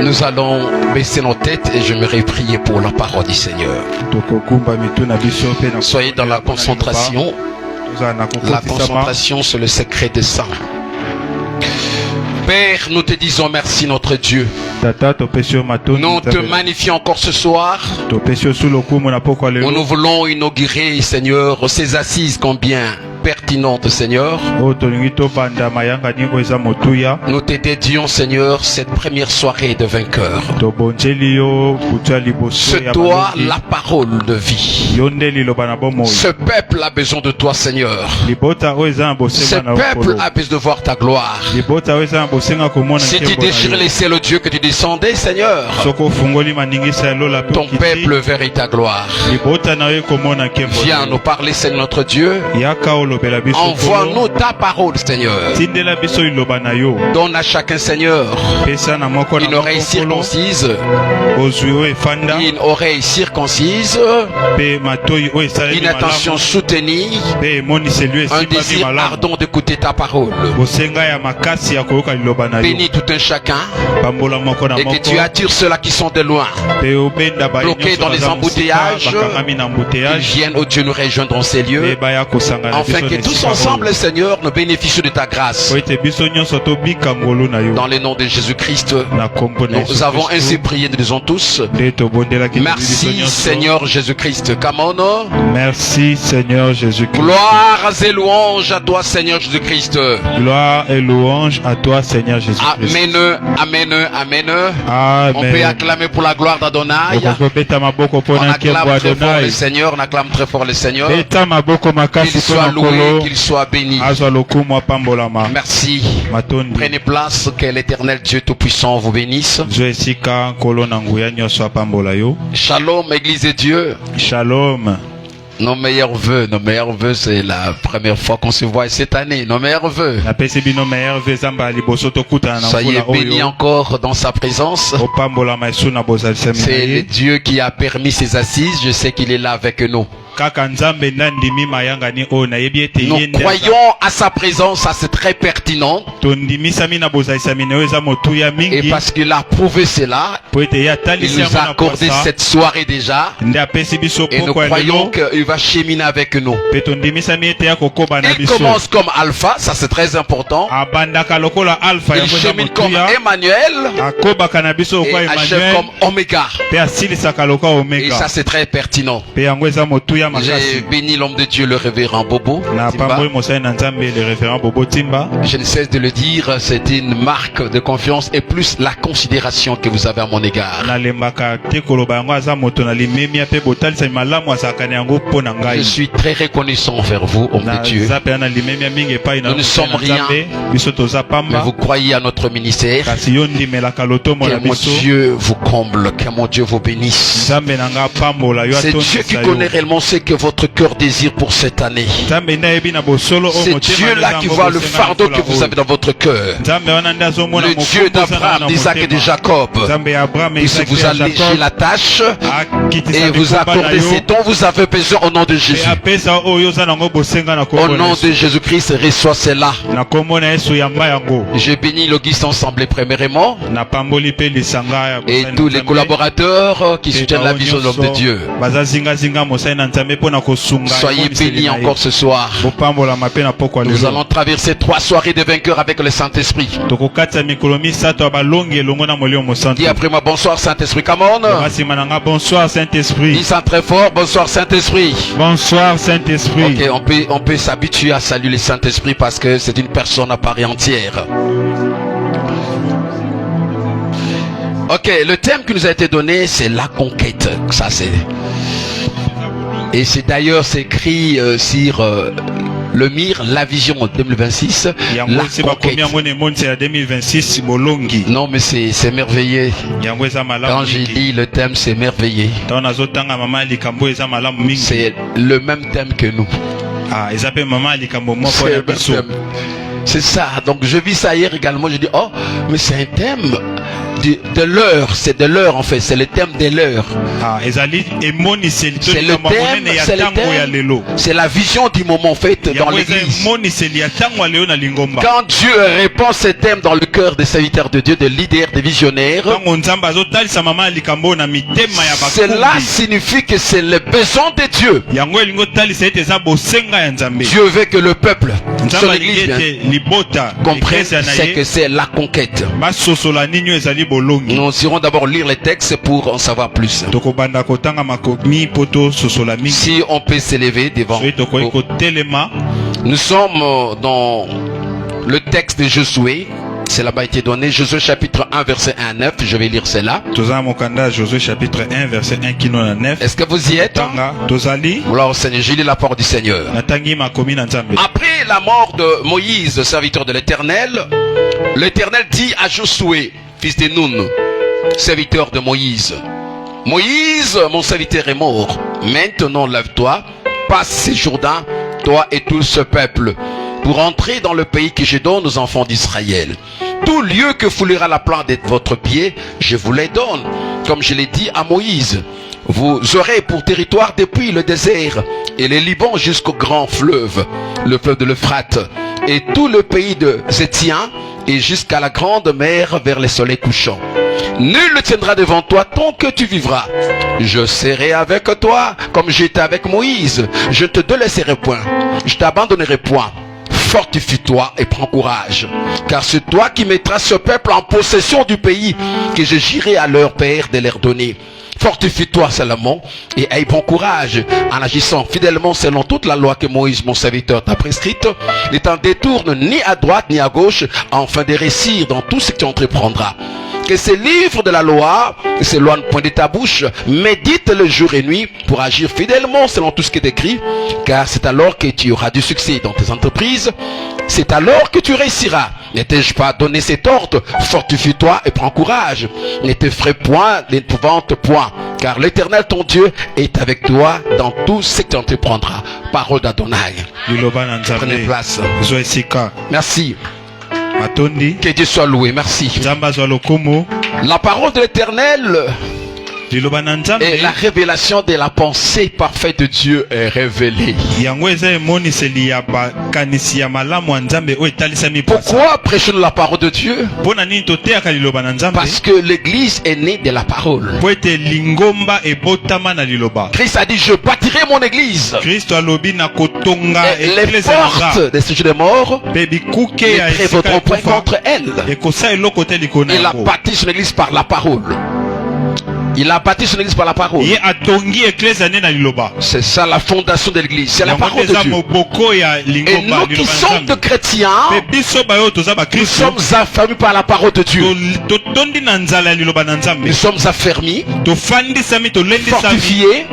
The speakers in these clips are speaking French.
Nous allons baisser nos têtes et j'aimerais prier pour la parole du Seigneur. Soyez dans la concentration. La concentration sur le secret des saints. Père, nous te disons merci notre Dieu. Nous te magnifions encore ce soir. Nous voulons inaugurer, Seigneur, ces assises combien pertinentes, Seigneur. Nous te dédions, Seigneur, cette première soirée de vainqueur. C'est toi la parole de vie. Ce peuple a besoin de toi, Seigneur. Ce peuple a besoin de voir ta gloire. Si tu déchires les cieux, le Dieu que tu descendais, Seieur, ton peuple verra ta gloire. Viens nous parler, Seigneur notre Dieu. Envoie-nous ta parole, Seigneur. Donne à chacun, Seigneur, une oreille circoncise, une oreille circoncise, une attention soutenue, un désir ardent d'écouter ta parole. Bénis tout un chacun et que tu attires ceux-là qui sont de loin, bloqués dans les embouteillages, qu'ils viennent, oh Dieu, nous rejoindre dans ces lieux, afin que tous ensemble, Seigneur, nous bénéficions de ta grâce. Dans le nom de Jésus-Christ, nous avons ainsi prié, nous disons tous, merci Seigneur Jésus-Christ. Come on. Merci Seigneur Jésus-Christ. Gloire et louange à toi Seigneur Jésus-Christ. Gloire et louange à toi Seigneur Jésus-Christ. Amen, amen, amen. On peut acclamer pour la gloire d'Adonai. On acclame très fort le Seigneur, on acclame très fort le Seigneur. Qu'il soit loué, qu'il soit béni. Merci. Prenez place, que l'Éternel Dieu Tout-Puissant vous bénisse. Shalom, Église de Dieu. Shalom. Nos meilleurs vœux, c'est la première fois qu'on se voit cette année. Nos meilleurs vœux. Soyez bénis encore dans sa présence. C'est le Dieu qui a permis ces assises. Je sais qu'il est là avec nous. Nous croyons à sa présence, ça c'est très pertinent. Et parce qu'il a prouvé cela, il nous a accordé cette soirée déjà. Et nous croyons qu'il va cheminer avec nous. Il commence comme Alpha, ça c'est très important. Il chemine comme Emmanuel et achève comme Oméga. Et ça c'est très pertinent. J'ai béni l'homme de Dieu, le révérend Bobo Timba. Je ne cesse de le dire, c'est une marque de confiance et plus la considération que vous avez à mon égard. Je suis très reconnaissant envers vous, homme de Dieu. Nous ne sommes rien, mais vous croyez à notre ministère. Que mon Dieu vous comble, que mon Dieu vous bénisse. C'est Dieu qui connaît réellement ce que votre cœur désire pour cette année. C'est Dieu là qui voit le fardeau que vous avez dans votre cœur. Le Dieu d'Abraham, d'Isaac et de Jacob. Puisque vous allégez la tâche et vous accordez ce dont vous avez besoin au nom de Jésus. Au nom de Jésus-Christ, reçois cela. Je bénis l'Auguste Ensemble premièrement et tous les collaborateurs qui soutiennent la vision de l'homme de Dieu. Soyez bénis encore ce soir. Nous allons traverser 3 soirées de vainqueurs avec le Saint-Esprit. Dis après moi bonsoir Saint-Esprit. Come on. Bonsoir Saint-Esprit. Dis ça très fort. Bonsoir Saint-Esprit. Bonsoir Saint-Esprit. Ok, on peut s'habituer à saluer le Saint-Esprit parce que c'est une personne à part entière. Ok, le thème qui nous a été donné, c'est la conquête. Ça c'est... Et c'est d'ailleurs écrit sur le mire, la vision 2026. La conquête. Non mais c'est merveilleux. Quand j'ai dit le thème, c'est merveilleux. C'est le même thème que nous. C'est ça. Donc je vis ça hier également. Je dis oh mais c'est un thème de l'heure. C'est de l'heure en fait. C'est le thème de l'heure. C'est le thème. C'est la vision du moment en fait dans l'église. Quand Dieu répand ce thème dans le cœur des serviteurs de Dieu, des leaders, des visionnaires, cela signifie que c'est le besoin de Dieu. Dieu veut que le peuple, son église, comprenne ce que c'est la conquête. Nous irons d'abord lire les textes pour en savoir plus. Si on peut s'élever devant. Nous sommes dans le texte de Josué. Cela m'a été donné. Josué chapitre 1 verset 1 à 9. Je vais lire cela. Josué chapitre 1 verset 1 qui 9. Est-ce que vous y êtes? Alors Seigneur, je lis la parole du Seigneur. Après la mort de Moïse, serviteur de l'Éternel, l'Éternel dit à Josué, fils de Nun, serviteur de Moïse: Moïse, mon serviteur est mort. Maintenant lève-toi, passe ces Jourdain, toi et tout ce peuple, pour entrer dans le pays que je donne aux enfants d'Israël. Tout lieu que foulera la plante de votre pied, je vous les donne, comme je l'ai dit à Moïse. Vous aurez pour territoire depuis le désert et le Liban jusqu'au grand fleuve, le fleuve de l'Euphrate, et tout le pays de Zétien, et jusqu'à la grande mer vers le soleil couchant. Nul ne tiendra devant toi tant que tu vivras. Je serai avec toi comme j'étais avec Moïse. Je ne te délaisserai point. Je t'abandonnerai point. Fortifie-toi et prends courage, car c'est toi qui mettras ce peuple en possession du pays que je jurai à leur père de leur donner. Fortifie-toi seulement et aie bon courage en agissant fidèlement selon toute la loi que Moïse mon serviteur t'a prescrite. Ne t'en détourne ni à droite ni à gauche, afin de réussir dans tout ce que tu entreprendras. Que ces livres de la loi ne s'éloignent point de ta bouche, médite-le jour et nuit pour agir fidèlement selon tout ce qui est écrit, car c'est alors que tu auras du succès dans tes entreprises, c'est alors que tu réussiras. Ne t'ai-je pas donné cet ordre? Fortifie-toi et prends courage. Ne t'effraie point, n'épouvante point, car l'Éternel ton Dieu est avec toi dans tout ce que tu entreprendras. Parole d'Adonai. Prenez place. Merci. Que Dieu soit loué, merci. La parole de l'Éternel et la révélation de la pensée parfaite de Dieu est révélée. Pourquoi prêchons la parole de Dieu? Parce que l'église est née de la parole. Christ a dit: je bâtirai mon église. Et les portes des séjours des morts ne prévaudront point contre elle. Il a bâti son église par la parole. Il a bâti son église par la parole. C'est ça la fondation de l'église. C'est la parole de Dieu. Et nous qui sommes de chrétiens, nous sommes affermis par la parole de Dieu. Nous sommes affermis, fortifiés,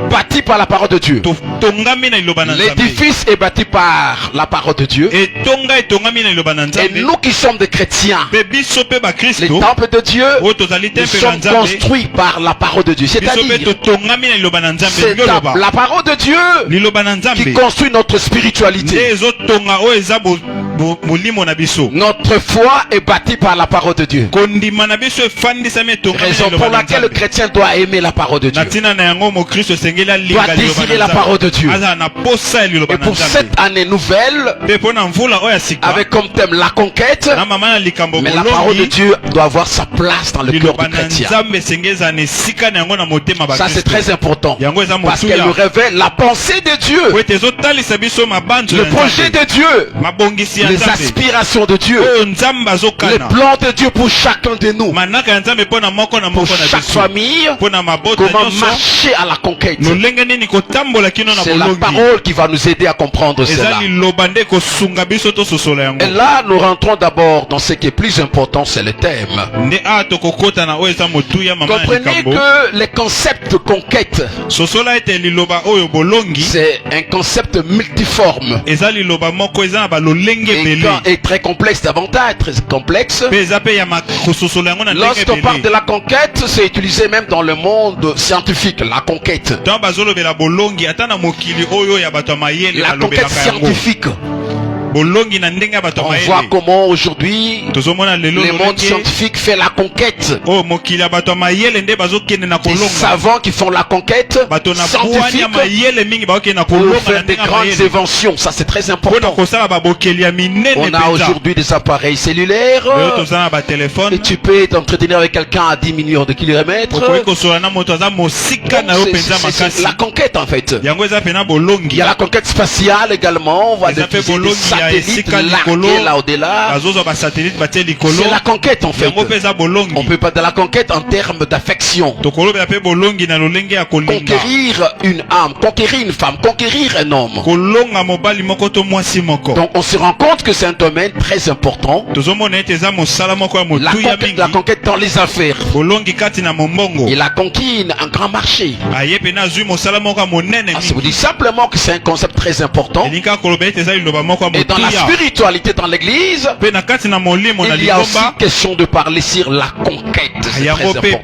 bâtis par la parole de Dieu. L'édifice est bâti par la parole de Dieu. Et nous qui sommes des chrétiens, les temples de Dieu, nous sommes construit par la parole de Dieu. C'est-à-dire, c'est la parole de Dieu qui construit notre spiritualité. Notre foi est bâtie par la parole de Dieu. Raison pour laquelle le chrétien doit aimer la parole de Dieu. Doit désirer la parole de Dieu. Et pour cette année nouvelle, avec comme thème la conquête, mais la parole de Dieu doit avoir sa place dans le cœur du chrétien. Ça c'est très important, parce qu'elle nous révèle la pensée de Dieu, le projet de Dieu, les aspirations de Dieu, les plans de Dieu pour chacun de nous, pour chaque famille, comment marcher à la conquête. C'est la parole qui va nous aider à comprendre cela. Et là nous rentrons d'abord dans ce qui est plus important, c'est le thème. Comprenez que le concept de conquête, c'est un concept multiforme et très complexe, davantage très complexe. Lorsqu'on parle de la conquête, c'est utilisé même dans le monde scientifique, la conquête. La conquête scientifique. On voit comment aujourd'hui le monde scientifique fait la conquête. Des savants qui font la conquête scientifique pour faire des grandes inventions. Ça c'est très important. On a aujourd'hui des appareils cellulaires et tu peux t'entretenir avec quelqu'un à 10 millions de kilomètres. C'est la conquête en fait. Il y a la conquête spatiale également. On va diffuser des satellites largués là au-delà. C'est la conquête en fait. On peut pas de la conquête en termes d'affection. Conquérir une âme, conquérir une femme, conquérir un homme. Donc on se rend compte que c'est un domaine très important. La conquête dans les affaires. Il a conquis un grand marché. Je vous dis simplement que c'est un concept très important. Et dans la spiritualité dans l'église, il y a aussi question de parler sur la conquête. C'est très important.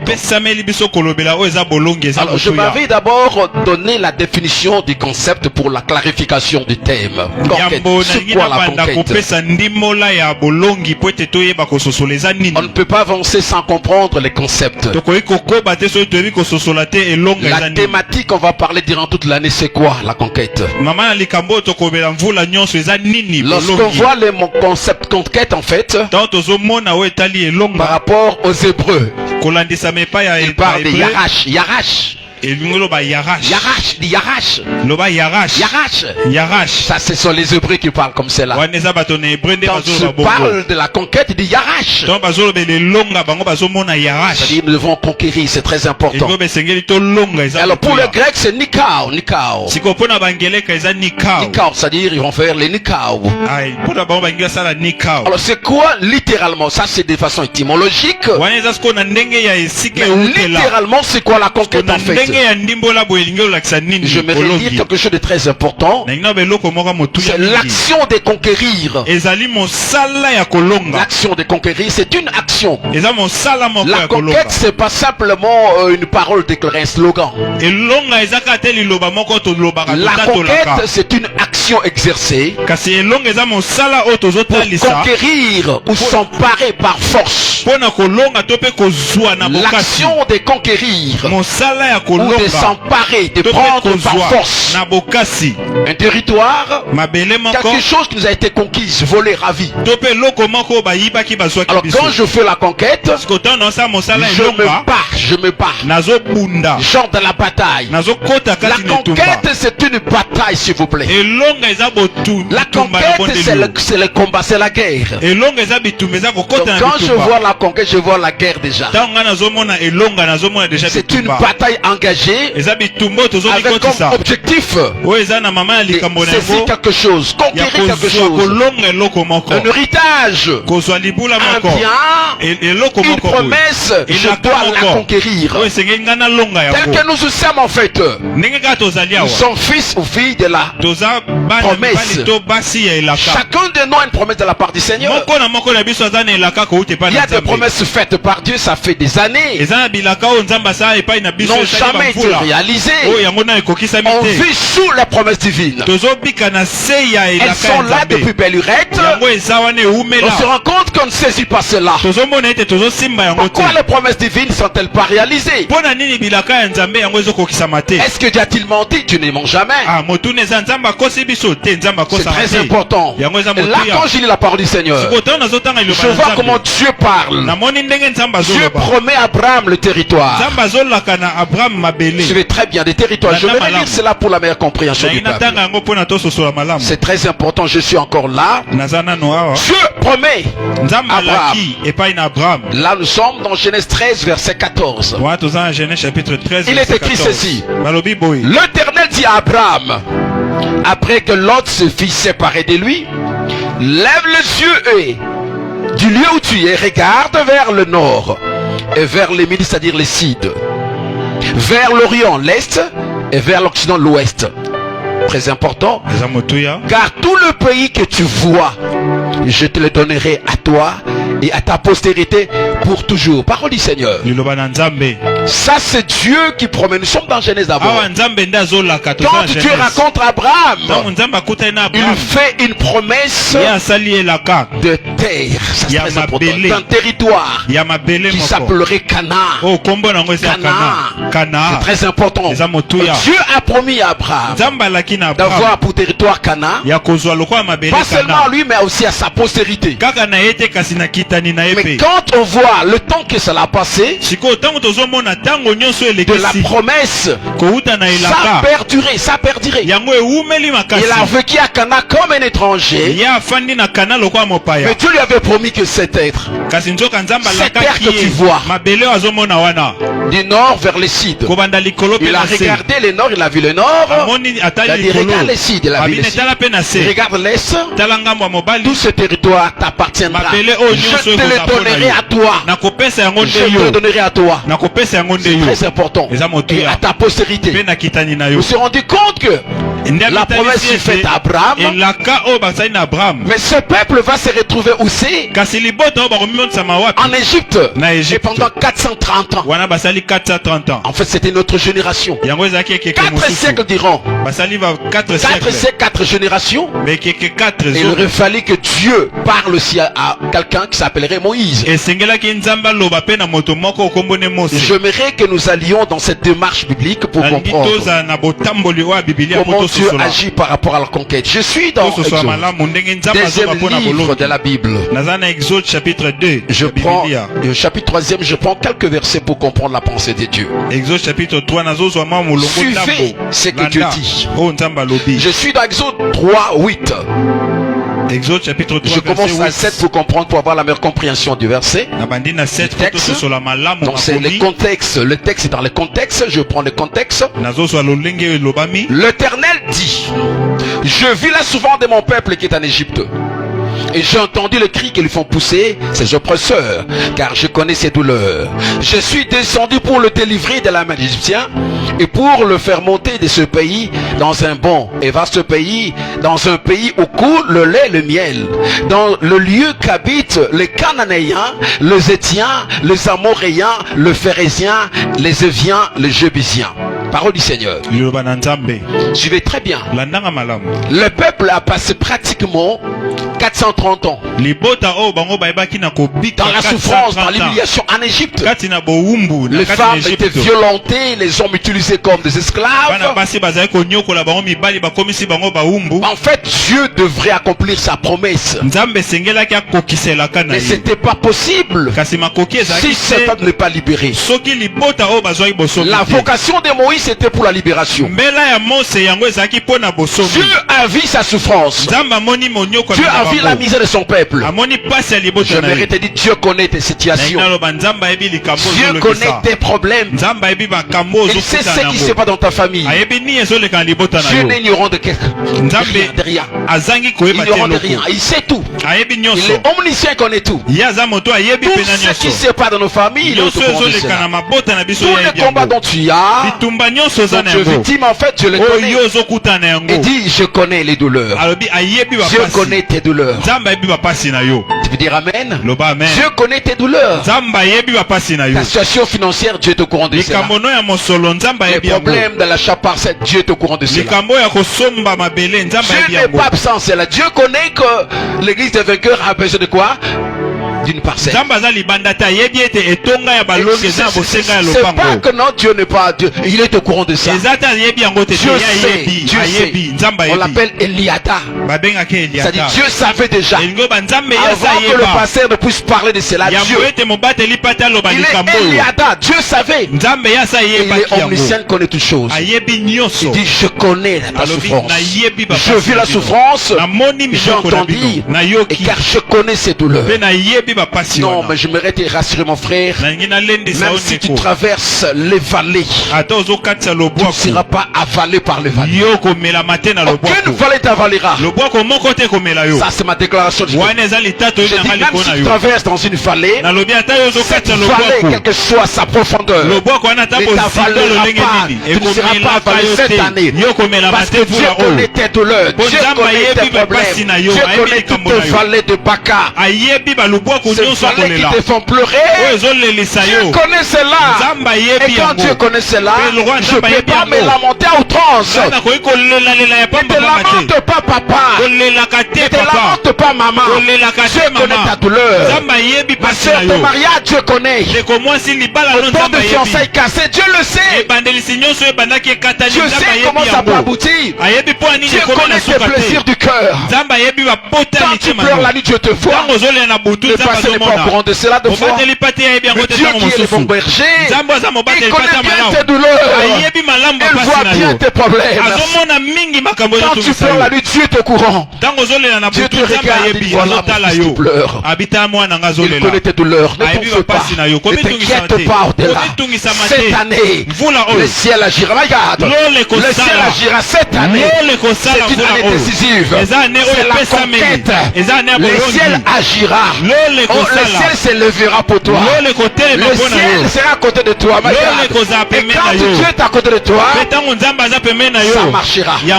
Alors je m'avais d'abord donné la définition du concept pour la clarification du thème. Conquête. C'est quoi la conquête? On ne peut pas avancer sans comprendre les concepts. La thématique, on va parler durant toute l'année, c'est quoi la conquête? Lorsqu'on voit les concepts conquête en fait, par rapport aux Hébreux, il parle de Yarash. Yarash. Ça, ce sont les Hébreux qui parlent comme cela. Quand tu parles de la conquête, il dit Yarash. C'est-à-dire, nous devons conquérir, c'est très important. Alors, pour le grec, c'est Nikao. Nikao, c'est-à-dire, ils vont faire les Nikao. Alors, c'est quoi littéralement? Ça, c'est de façon étymologique. Mais littéralement, c'est quoi la conquête en fait? Je vais dire quelque chose de très important. C'est l'action de conquérir. L'action de conquérir, c'est une action. La conquête, c'est pas simplement une parole déclarée, un slogan. La conquête, c'est une action exercée pour conquérir ou s'emparer par force. L'action de conquérir ou de s'emparer, de prendre par force un territoire, quelque chose qui nous a été conquis, volé, ravi. Alors quand je fais la conquête, je me bats, genre de la bataille. La conquête, c'est une bataille, s'il vous plaît. La conquête, c'est le combat, c'est la guerre. Donc, quand je vois la conquête, je vois la guerre déjà. C'est une bataille engagée avec comme objectif saisir quelque chose, conquérir quelque chose, un héritage, un bien, une promesse, je dois la conquérir. Tel que nous sommes en fait, nous sommes fils ou filles de la promesse. Chacun de nous a une promesse de la part du Seigneur. Il y a des promesses faites par Dieu, ça fait des années, n'ont jamais été réalisées. On vit sous la promesse divine. Elles sont là depuis belle lurette. On se rend compte qu'on ne saisit pas cela. Pourquoi les promesses divines sont-elles pas réalisées? Est-ce que Dieu a-t-il menti? Tu ne mens jamais. C'est très important. Là, quand je lis la parole du Seigneur, je vois comment Dieu parle. Dieu promet à Abraham le territoire. Je vais très bien des territoires. Je vais lire cela pour la meilleure compréhension du peuple. C'est très important. Je suis encore là. Dieu promet à Abraham. Là, nous sommes dans Genèse 13, verset 14. Il est écrit ceci. L'Éternel dit à Abraham, après que Lot se fit séparer de lui, lève les yeux et du lieu où tu es, regarde vers le nord et vers les midi, c'est-à-dire les sides, vers l'Orient, l'Est, et vers l'Occident, l'Ouest. Très important. Car tout le pays que tu vois, je te le donnerai à toi et à ta postérité pour toujours. Parole du Seigneur. Ça c'est Dieu qui promet. Nous sommes dans Genèse d'abord. Quand Dieu rencontre Abraham, il fait une promesse de terre. C'est très important. D'un territoire qui s'appellerait Canaan. C'est très important. Dieu a promis à Abraham d'avoir pour territoire Canaan, pas seulement lui mais aussi à sa postérité. Mais quand on voit le temps que cela a passé, de la promesse, ça a perduré. Il a vécu à Canaan comme un étranger, mais Dieu lui avait promis que cet être que tu vois du nord vers le sud, il a regardé le nord, il a vu le nord, il a dit regarde le sud, il a vu le sud, regarde l'est, tout ce territoire t'appartiendra, je te le donnerai à toi, je te le donnerai à toi. C'est très important, et à ta postérité. Je me suis rendu compte que la promesse est faite à Abraham, mais ce peuple va se retrouver aussi en Égypte, et pendant 430 ans. En fait, c'était notre génération. 4 siècles diront. 4 siècles, 4 générations. Et il aurait fallu que Dieu parle aussi à quelqu'un qui s'appellerait Moïse. J'aimerais que nous allions dans cette démarche biblique pour comprendre comment Dieu agit par rapport à la conquête. Je suis dans Exode, deuxième livre de la Bible. Je prends le chapitre 3e, je prends quelques versets pour comprendre la pensée de Dieu. Exode chapitre 3. Suivez ce que Dieu dit. Je suis dans Exode 3, 8. Exode chapitre 3, je commence à 7 pour comprendre, pour avoir la meilleure compréhension du verset. Donc c'est le contexte. Le texte est dans le contexte. Je prends le contexte. L'Éternel dit: je vis là souvent de mon peuple qui est en Égypte, et j'ai entendu le cri qu'ils font pousser ses oppresseurs, car je connais ses douleurs. Je suis descendu pour le délivrer de la main des Égyptiens et pour le faire monter de ce pays dans un bon et vaste pays, dans un pays où coule le lait et le miel, dans le lieu qu'habitent les Cananéens, les Étiens, les Amoréens, les Phérésiens, les Éviens, les Jébusiens. Parole du Seigneur. Suivez très bien. Le peuple a passé pratiquement 430 ans dans la souffrance, dans l'humiliation en Égypte. Les femmes étaient violentées, les hommes utilisés comme des esclaves. En fait, Dieu devrait accomplir sa promesse, mais ce n'était pas possible si ce peuple n'est pas libéré. La vocation de Moïse était pour la libération. Dieu a vu sa souffrance, Dieu a vu la misère de son peuple. Je mérite de dire, Dieu connaît tes situations, Dieu connaît tes problèmes, il sait ce qui se passe dans ta famille. Dieu n'est ignorant de rien. Ignorant de rien, il sait tout. Il est omniscient, il connaît tout. Tout ce qui se passe dans nos familles, il est au courant de cela. Tous les combats dont tu as, dont tu es victime, en fait, je les connais. Il dit, je connais les douleurs. Dieu connaît tes douleurs. Tu peux dire amen? Dieu connaît tes douleurs. Ta situation financière, Dieu est au courant de cela. Les problèmes de l'achat parcelle, Dieu est au courant de cela. Dieu n'est pas absent, c'est là. Dieu connaît que l'église des vainqueurs a besoin de quoi? D'une parcelle. C'est pas que non, Dieu n'est pas Dieu. Il est au courant de ça. Dieu sait. On l'appelle Eliada. C'est-à-dire Dieu savait déjà. Avant que le pasteur ne puisse parler de cela, Dieu. Il est Eliada. Dieu savait. Il est omniscient, il connaît toutes choses. Il dit, je connais ta souffrance. Je vis la souffrance. J'ai entendu. Et car je connais ces douleurs. Non, mais je mérite te rassurer, mon frère. Même si tu traverses les vallées, tu ne seras pas avalé par les vallées. Aucune vallée t'avalera. Ça, c'est ma déclaration. Je dis, même si tu traverses dans une vallée, cette vallée, quelle que soit sa profondeur, ne t'avalera pas. Tu ne seras pas avalé cette année. Parce que Dieu connaît tes douleurs. Dieu connaît tes problèmes. Dieu connaît toutes tes vallées de Baka. vallées qui te font pleurer, Dieu connaît cela. Et quand Dieu connaît cela, je ne peux pas me lamenter à outrance. Ne te lamente pas papa, ne te lamente pas maman. Dieu connaît ta douleur. Ma soeur, ton mariage, Dieu connaît. Le temps de fiançailles cassé, Dieu le sait. Dieu sait comment ça peut aboutir. Dieu connaît tes plaisirs du cœur. Quand tu pleures la nuit, Dieu te voit. Le passé n'est pas au courant de cela de fois. Mais Dieu qui est le bon berger, il connaît bien tes douleurs. Il voit bien tes problèmes. Quand tu pleures la nuit, Dieu est au courant. Dieu te regarde, il voit là mon fils qui pleure. Il connaît tes douleurs. Ne t'en fais pas. Ne t'inquiète pas au-delà. Cette année, le ciel agira. Regarde, le ciel agira cette année. C'est une année décisive. C'est la conquête. Le ciel agira. Le ciel s'élèvera pour toi. Le ciel sera à côté de toi. Et quand Dieu est à côté de toi, ça marchera. Dis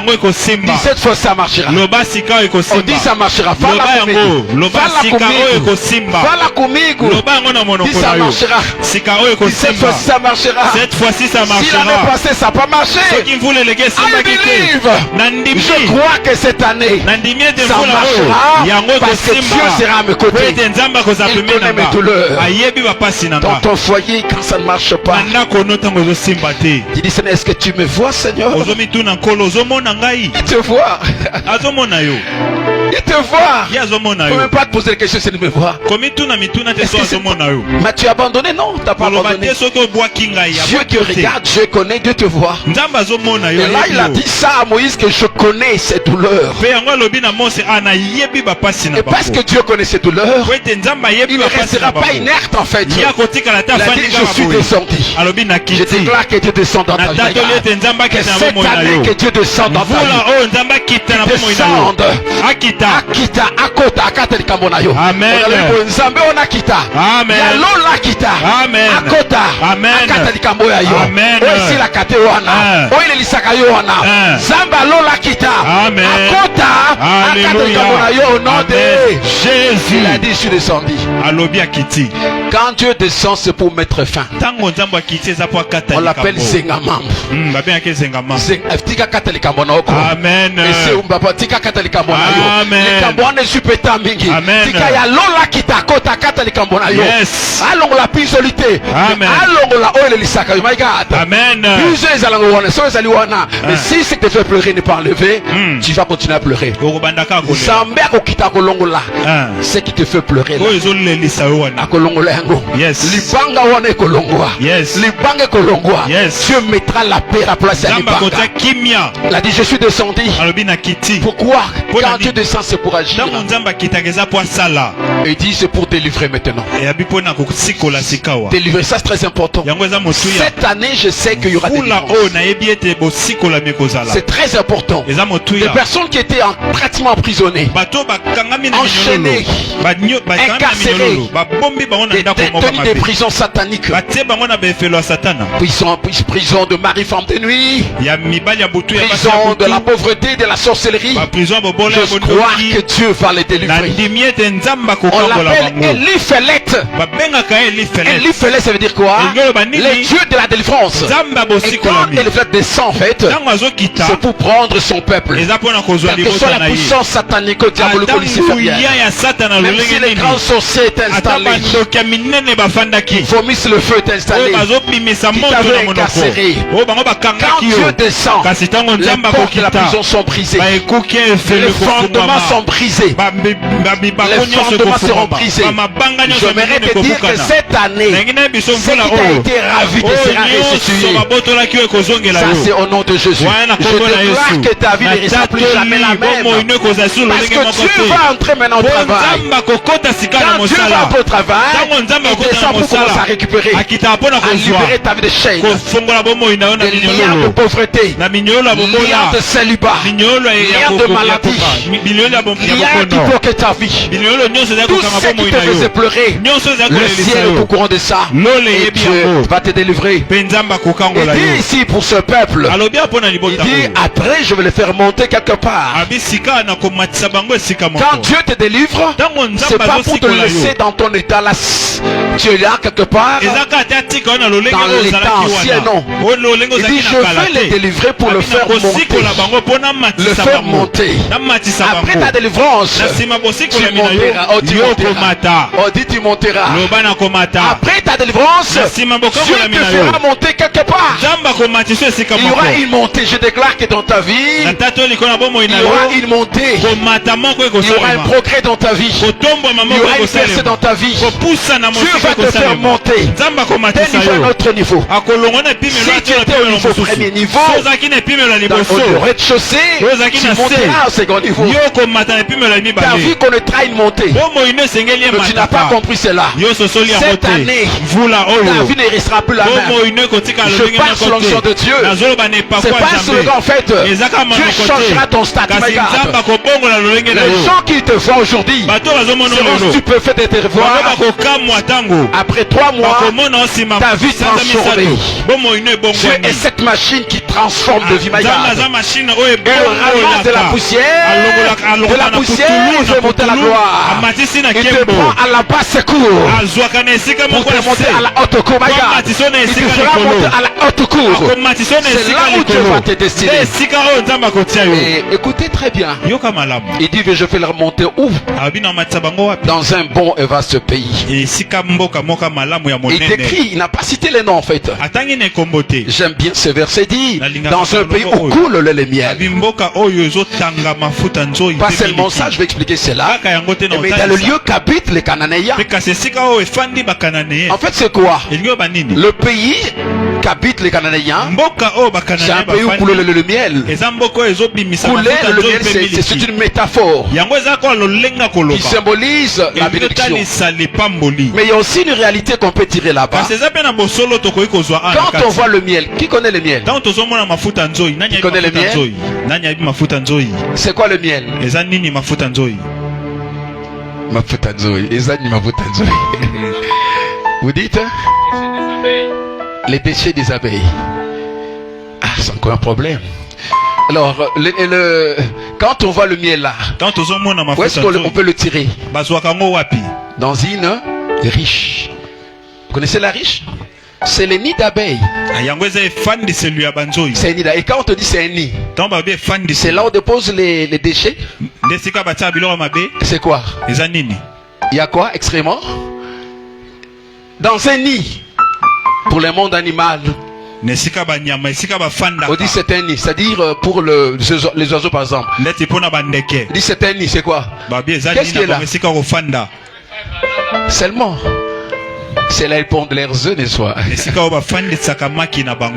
cette fois, ça marchera. On dit ça marchera. Fala comigo. Dis ça marchera. Dis cette fois, ça marchera. Si l'année passée, ça n'a pas marché, I believe. Je crois que cette année, ça marchera parce que Dieu sera à mes côtés. Il connaît mes douleurs. Dans ton foyer, quand ça ne marche pas, tu dis, Seigneur, est-ce que tu me vois, Seigneur? Il te voit. Il te voit. Il ne faut même pas te poser la question si tu me vois. Mais tu as abandonné? Non, tu n'as pas abandonné. Dieu te regarde, Dieu connaît, Dieu te voit. Et là, il a dit ça à Moïse que je connais ses douleurs. Et parce que Dieu connaît ses douleurs, il ne restera pas inerte en fait. Il a dit, je suis descendu. Je déclare que Dieu descend dans ta vie. Que cette année, que Dieu descend dans ta vie. Qu'il descende. Akita, akota, akata likamonayo. Amen. Nzambe ona kita. Amen. Yalola kita. Amen. Akota. Amen. Akata likamoya yo. Amen. Oisi la kate wana. Oile lisaka yo wana. Zamba lola kita. Amen. Akota. Akata likamonayo au nom de Jésus. Il a dit, je suis descendu. Quand Dieu descend, c'est pour mettre fin. On l'appelle Zengamam. Tika kata likamona oko. Amen. Tika kata likamona yo. Amen. Likambona supeta mingi. Amen. Tika ya lola kita kota kata likamona yo. Yes. Allons la pisolité. Amen. Allons la oil lisaka. My God. Amen. Plusieurs allons wana. So ezali wana. Mais si ce qui te fait pleurer n'est pas enlevé, tu vas continuer à pleurer. Zambé akokita kolongola. Ce qui te fait pleurer là. Akolongola yango. Yes. Libanga wana ekolongwa. Yes. Libanga ekolongwa. Yes. Dieu mettra la paix à la place de libanga. Il a dit, je suis descendu. Pourquoi? Quand Dieu descend, c'est pour agir. Et il dit, c'est pour délivrer maintenant. Délivrer, ça c'est très important. Cette année, je sais qu'il y aura des délivrances. C'est très important. Des personnes qui étaient pratiquement emprisonnées, enchaînées, incarcérées, des détenus des prisons sataniques, prison de mari femme de nuit, prison de la pauvreté, de la sorcellerie. Je crois que Dieu va les délivrer. On l'appelle Eliphelet. Eliphelet, ça veut dire quoi? Le Dieu de la délivrance. Et quand Eliphelet descend en fait, c'est pour prendre son peuple. Quelle que soit la puissance satanique, diabolique, luciférienne, même si les grands sorciers est installé, vomissent le feu est installé, qui t'avait incarcéré. Quand Dieu descend, les portes de la prison sont brisées. Les fondements sont brisés. Les fondements seront brisés. J'aimerais te dire que cette année, ce qui t'a été ravi te sera restitué. Ça c'est au nom de Jésus. Je déclare que ta vie ne restera plus jamais la même. Parce que Dieu va entrer maintenant au travail. Quand Dieu va au travail, il descend pour commencer à récupérer, à libérer ta vie de chaînes, des liens de pauvreté, liens de célibat, liens de maladie, liens qui bloquent ta vie. Tout ce qui te faisait pleurer, le ciel est au courant de ça. Et Dieu va te délivrer. Il dit ici pour ce peuple, il dit après je vais le faire monter quelque part. Quand Dieu te délivre, c'est pas pour te laisser dans ton état là. Tu es là quelque part dans l'état ancien, non. Il dit je vais les délivrer pour le faire monter. Le faire monter. Après ta délivrance, tu monteras. Oh, tu monteras. Oh, dis tu monteras. Après ta délivrance, Dieu te fera monter quelque part. Il y aura une montée. Je déclare que dans ta vie, il y aura une montée. Il y aura un progrès dans ta vie. Il y aura une percée dans ta vie. Dieu va te faire monter d'un niveau à un autre niveau. Si tu étais au niveau premier niveau, dans le rez-de-chaussée, tu monteras au second niveau. Tu as vu qu'on ne trahi une montée. Mais tu n'as pas compris cela. Cette année, ta vie ne restera plus la même. Je parle sur l'onction de Dieu. C'est pas un slogan en fait. Dieu changera ton statut. Les gens qui te voient aujourd'hui seront stupéfaits de te voir. Après 3 mois, ta vie transformée. Dieu est cette machine qui transforme de vie. Elle ramasse de la poussière. De la poussière, il fait monter la gloire. Il te prend à la basse secours pour te monter à la haute cour. Il te fera monter à la haute cour. C'est là où Dieu va te destiner. Et écoutez très bien. Il dit que je vais leur monter où? Dans un bon et vaste pays. Il décrit, il n'a pas cité les noms en fait. J'aime bien ce verset dit dans un pays où coule le lait et miel. Pas seulement ça, je vais expliquer cela. Mais dans le lieu qu'habitent les Cananéens. En fait, c'est quoi? Le pays qu'habitent les Cananéens, c'est un pays où coule le miel. Couler le miel, c'est une métaphore qui symbolise la bénédiction. Mais il y a aussi une réalité qu'on peut tirer là-bas. Quand on voit le miel, qui connaît le miel? Qui connaît le miel? C'est quoi le miel? Vous dites les déchets des abeilles. Ah, c'est encore un problème. Alors, quand on voit le miel là, où est-ce qu'on peut le tirer? Dans une riche. Vous connaissez la riche? C'est les nids d'abeilles. C'est un nid. Et quand on te dit c'est un nid, c'est là où on dépose les déchets. C'est quoi? Il y a quoi extrêmement? Dans un nid, pour le monde animal, on dit c'est un nid, c'est-à-dire pour les oiseaux par exemple. On dit c'est un nid, c'est quoi? Qu'est-ce qui est là? Seulement. C'est là ils pondent leurs œufs, n'est-ce pas?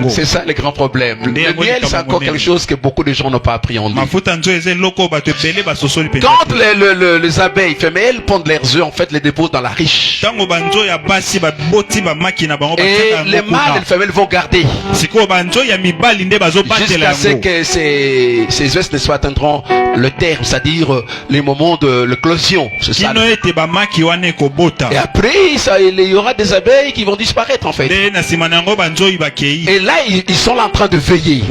C'est ça le grand problème. Le miel, c'est encore quelque chose que beaucoup de gens n'ont pas appris en lui. Quand les abeilles femelles pondent leurs œufs, en fait, les déposent dans la riche. Et les mâles et les femelles vont garder. Jusqu'à ce que ces œufs, n'est-ce pas, atteindront le terme, c'est-à-dire les moments de l'éclosion. Et après, il y aura des abeilles qui vont disparaître en fait. Et là ils sont là en train de veiller.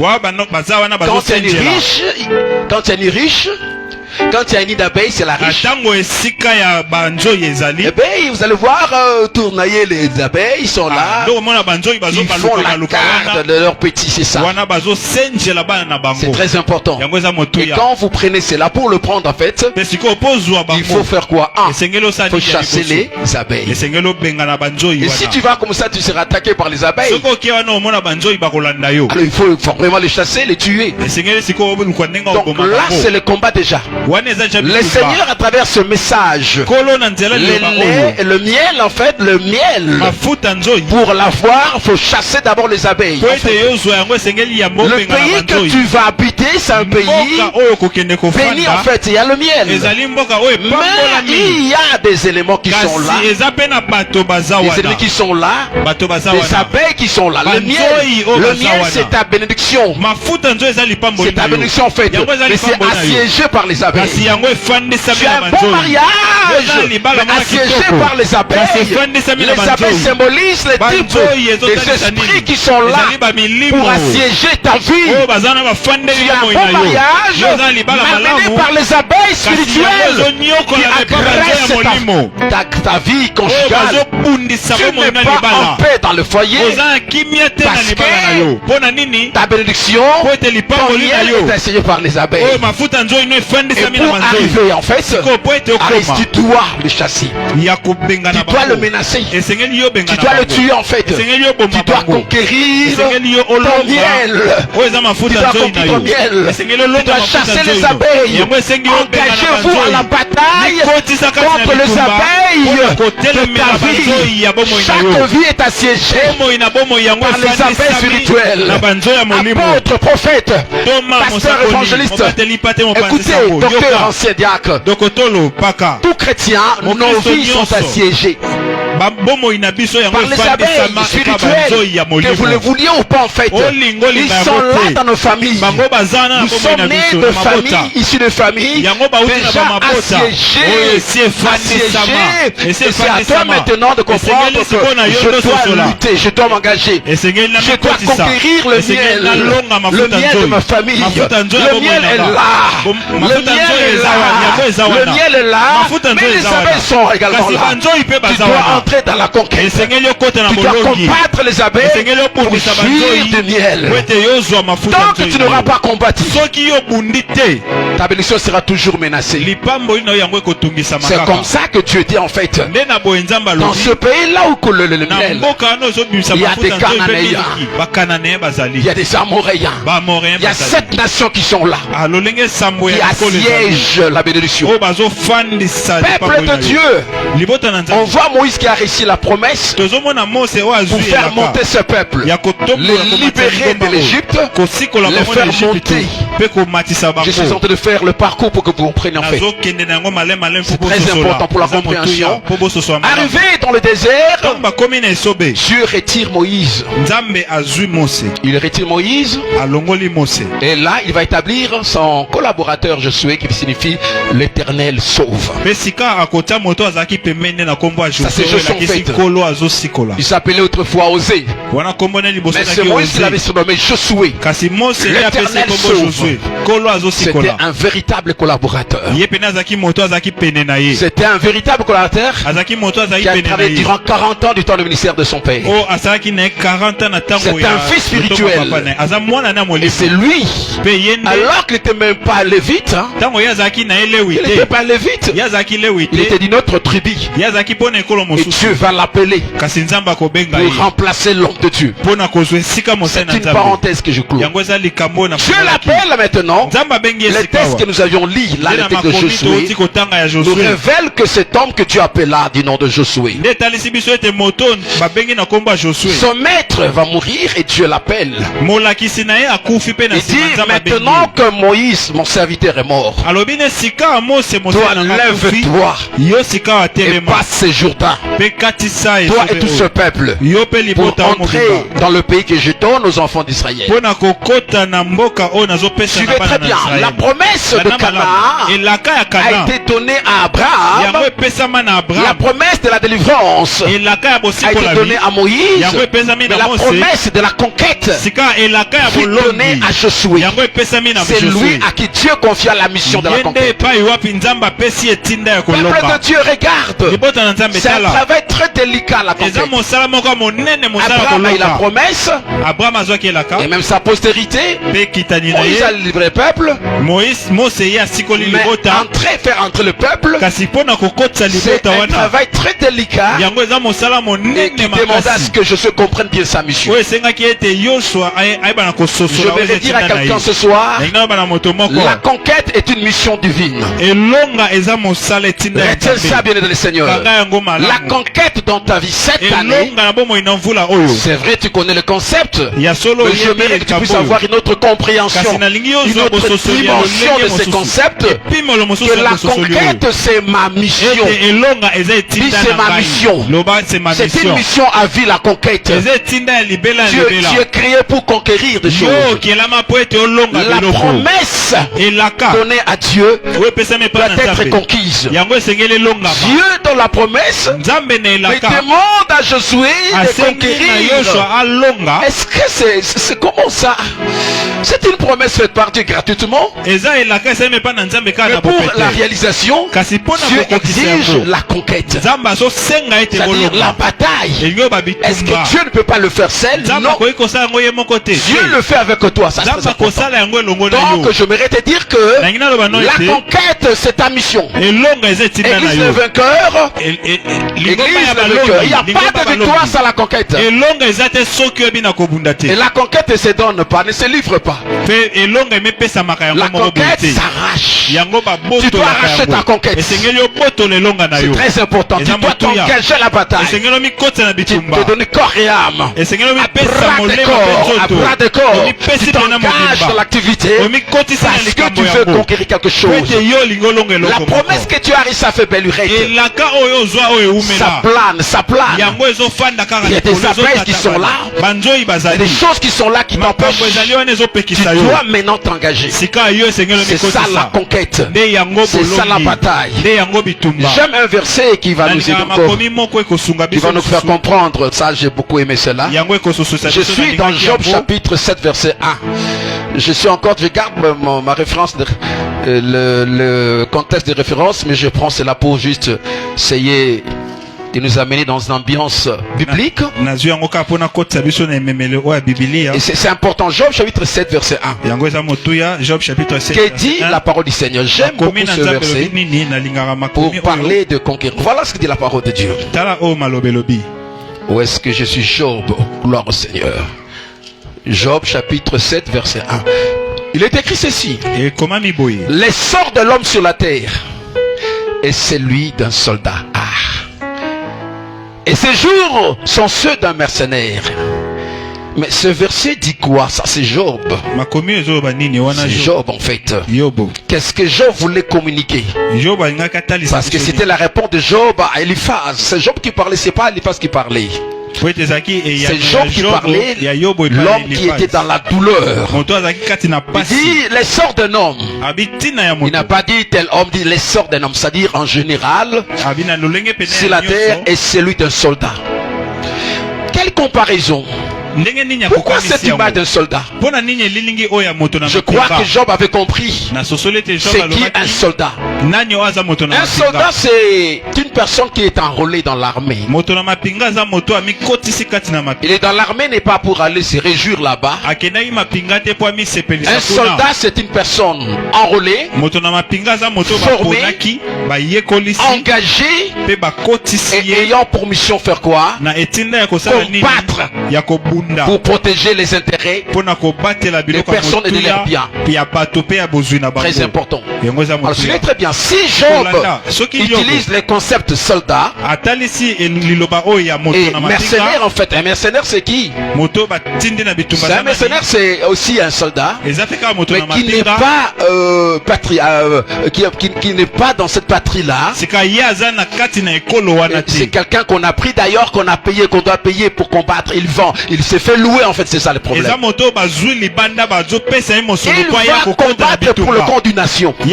Quand il y a une riche, quand il y a un nid d'abeilles, c'est la riche. Eh bien, vous allez voir tournoyer les abeilles, ils sont là. Ils font la garde de leurs petits, c'est ça. C'est très important. Et quand vous prenez cela pour le prendre en fait, il faut faire quoi? Il faut chasser les abeilles. Et si tu vas comme ça, tu seras attaqué par les abeilles. Alors il faut vraiment les chasser, les tuer. Donc là, c'est le combat déjà. Le Seigneur à travers ce message, le miel en fait, le miel, pour l'avoir, il faut chasser d'abord les abeilles. En fait. Le pays que tu vas habiter, c'est un pays béni en fait, il y a le miel. Mais il y a des éléments qui sont là, des ennemis qui sont là, des abeilles qui sont là. Le miel c'est ta bénédiction. C'est ta bénédiction en fait, mais c'est assiégé par les abeilles. Tu as un bon mariage, assiégé par les abeilles. Les abeilles symbolisent les types des esprits qui sont là pour assiéger ta vie. Tu as un bon mariage malmené par les abeilles spirituelles qui agressent ta vie conjugale. Tu n'es pas en paix dans le foyer parce que ta bénédiction, ton miel est assiégé par les abeilles. Et pour arriver en fait, tu dois le chasser. Tu dois le menacer. Tu dois le tuer en fait. Tu dois conquérir ton miel. Tu dois conquérir ton miel. Tu dois chasser les abeilles. Engagez-vous à la bataille contre les abeilles de ta vie. Chaque vie est assiégée par les abeilles spirituelles. Apôtre, prophète, pasteur, évangéliste, écoutez, docteur, ancien diacre, tout chrétien, nos vies sont assiégées par les abeilles spirituelles, que vous le vouliez ou pas en fait. Ils sont là dans nos familles. Nous sommes nés de familles, issus de familles déjà assiégées. Et c'est à toi maintenant de comprendre que je dois lutter, je dois m'engager, je dois conquérir le miel de ma famille. Le miel est là, le miel est là, mais les abeilles sont également là. Tu dois entrer dans la conquête, tu dois combattre les abeilles pour jouir du miel. Tant que tu n'auras pas combattu, ta bénédiction sera toujours menacée. C'est comme ça que Dieu dit en fait. Dans ce pays là où coule le miel, il y a des Cananéens, il y a des Amoréens, il y a 7 nations qui sont là, qui assiègent la bénédiction. Peuple de Dieu, on voit Moïse qui a réussi la promesse pour faire monter ce peuple, les libérer de l'Égypte, les faire monter. Je suis en train de faire le parcours pour que vous compreniez en fait. C'est très important pour la compréhension. Arrivé dans le désert, Dieu retire Moïse. Il retire Moïse. Et là, il va établir son collaborateur Josué, qui signifie l'Éternel sauve. Ça c'est Josué en fait. Il s'appelait autrefois Osée. Mais c'est Moïse qui l'avait surnommé Josué. L'Éternel sauve. C'était un véritable collaborateur. C'était un véritable collaborateur qui a travaillé durant 40 ans du temps du ministère de son père. C'est un fils spirituel. Et c'est lui, alors qu'il n'était même pas lévite, il n'était pas lévite, il était d'une autre tribu. Et Dieu va l'appeler pour remplacer l'homme de Dieu. C'est une parenthèse que je clôt. Dieu l'appelle maintenant. Les textes que nous avions lus, là, les textes de Josué, nous révèlent que cet homme que Dieu appela du nom de Josué, son maître va mourir et Dieu l'appelle. Il dit maintenant que Moïse, mon serviteur, est mort, toi lève-toi et passe ce Jourdain, toi et tout ce peuple, pour entrer dans le pays que je donne aux enfants d'Israël. Suivez très bien, la promesse de Canaan a été donnée à Abraham. La promesse de la délivrance a été donnée à Moïse, mais la promesse de la conquête fut donnée à Josué. C'est lui à qui Dieu confia la mission de la conquête. Peuple de Dieu, regarde, c'est un travail très délicat la conquête. Abraham a eu la promesse et même sa postérité. Moïse a livré le peuple, mais faire entrer le peuple, c'est un travail très délicat et qui demande à ce que Josué comprenne bien sa mission. Je vais dire à quelqu'un ce soir, la conquête est une mission divine. Retiens ça, bien-aimé le Seigneur. La conquête conquête dans ta vie cette année, c'est vrai, tu connais le concept, mais j'aimerais que tu puisses avoir une autre compréhension, une autre dimension de ces concepts, que la conquête c'est ma mission. Dis c'est ma mission. C'est une mission à vie, la conquête. Tu es créé pour conquérir des choses. La promesse donnée à Dieu doit être conquise. Dieu dans la promesse demande à Josué de conquérir. Est-ce que c'est comment ça? C'est une promesse faite par Dieu gratuitement. Mais pour la réalisation, Dieu exige la conquête. C'est-à-dire la bataille. Est-ce que Dieu ne peut pas le faire seul? Non. Dieu le fait avec toi. Ça, c'est important. Donc j'aimerais te dire que la conquête c'est ta mission. Église le vainqueur. Église le vainqueur. Il n'y a pas de victoire sans la conquête. Et la conquête se donne pas, ne se livre pas. La conquête s'arrache. Tu dois arracher ta conquête. C'est très important. Tu dois t'engager la bataille. Tu te donnes corps et âme. À bras de corps. Tu t'engages dans l'activité parce que tu veux conquérir quelque chose. La promesse que tu as reçue, ça fait belle urette. Ça plane. Il y a des abeilles qui sont là. Il y a des choses qui sont là qui t'empêchent. Tu dois maintenant t'engager. C'est ça la conquête. C'est ça la bataille. J'aime un verset qui va nous aider encore, qui va nous faire comprendre. Ça, j'ai beaucoup aimé cela. Je suis dans Job chapitre 7 verset 1. Je suis encore, je garde ma référence, le contexte de référence, mais je prends cela pour juste essayer de nous amener dans une ambiance biblique. Et c'est important. Job chapitre 7 verset 1. Que dit la parole du Seigneur? J'aime beaucoup ce verset pour parler de conquérir. Voilà ce que dit la parole de Dieu. Où est-ce que je suis? Job, gloire au Seigneur. Job chapitre 7 verset 1. Il est écrit ceci: l'essor de l'homme sur la terre est celui d'un soldat. Et ces jours sont ceux d'un mercenaire. Mais ce verset dit quoi? Ça c'est Job. C'est Job en fait. Qu'est-ce que Job voulait communiquer? Parce que c'était la réponse de Job à Eliphaz. C'est Job qui parlait, c'est pas Eliphaz qui parlait. C'est Job qui parlait, l'homme qui était dans la douleur. Il dit l'essor d'un homme. Il n'a pas dit tel homme, il dit l'essor d'un homme, c'est-à-dire en général sur la terre est celui d'un soldat. Quelle comparaison? Pourquoi cette image d'un soldat? Je crois que Job avait compris c'est qui un soldat. Un soldat c'est une personne qui est enrôlée dans l'armée. Il est dans l'armée n'est pas pour aller se réjouir là-bas. Un soldat c'est une personne enrôlée, formée, engagée et ayant pour mission faire quoi? Combattre pour protéger les intérêts des personnes et de leurs biens. Très important. Alors, c'est très bien. Si Job utilise les concepts soldats et mercenaire, en fait, un mercenaire c'est qui? Un mercenaire c'est aussi un soldat, mais qui n'est pas qui n'est pas dans cette patrie-là. C'est quelqu'un qu'on a pris d'ailleurs, qu'on a payé, qu'on doit payer pour combattre. Il vend, il s'est fait louer en fait, c'est ça le problème. Il va combattre pour le compte d'une nation. Il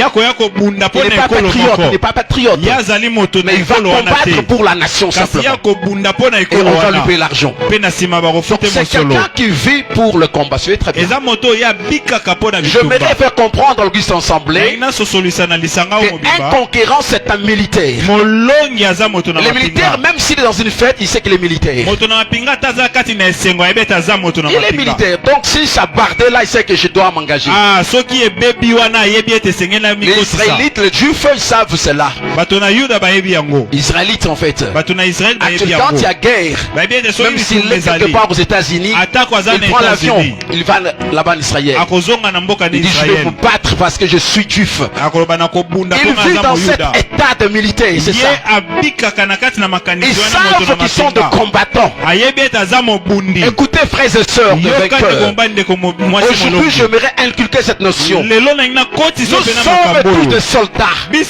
n'est pas patriote, mais il va combattre pour la nation simplement. Et on va lui payer l'argent. C'est quelqu'un qui vit pour le combat. C'est très bien. J'aimerais faire comprendre l'Auguste Assemblée qu'un conquérant c'est un militaire. Les militaires, même s'il est dans une fête, il sait qu'il est militaire. Il est militaire, donc si ça bardait là, il sait que je dois m'engager. Les Israélites, les Juifs, ils savent cela. Israélites en fait. Actuellement, quand il y a guerre, même s'il est quelque part aux États-Unis, il prend l'avion, il va là-bas en Israël. Il dit je vais vous battre parce que je suis juif. Il vit dans cet état de militaire, c'est ça. Ils savent qu'ils sont de combattants. Écoutez frères et sœurs de vainqueurs, aujourd'hui j'aimerais inculquer cette notion. Nous sommes tous des soldats. Tu n'es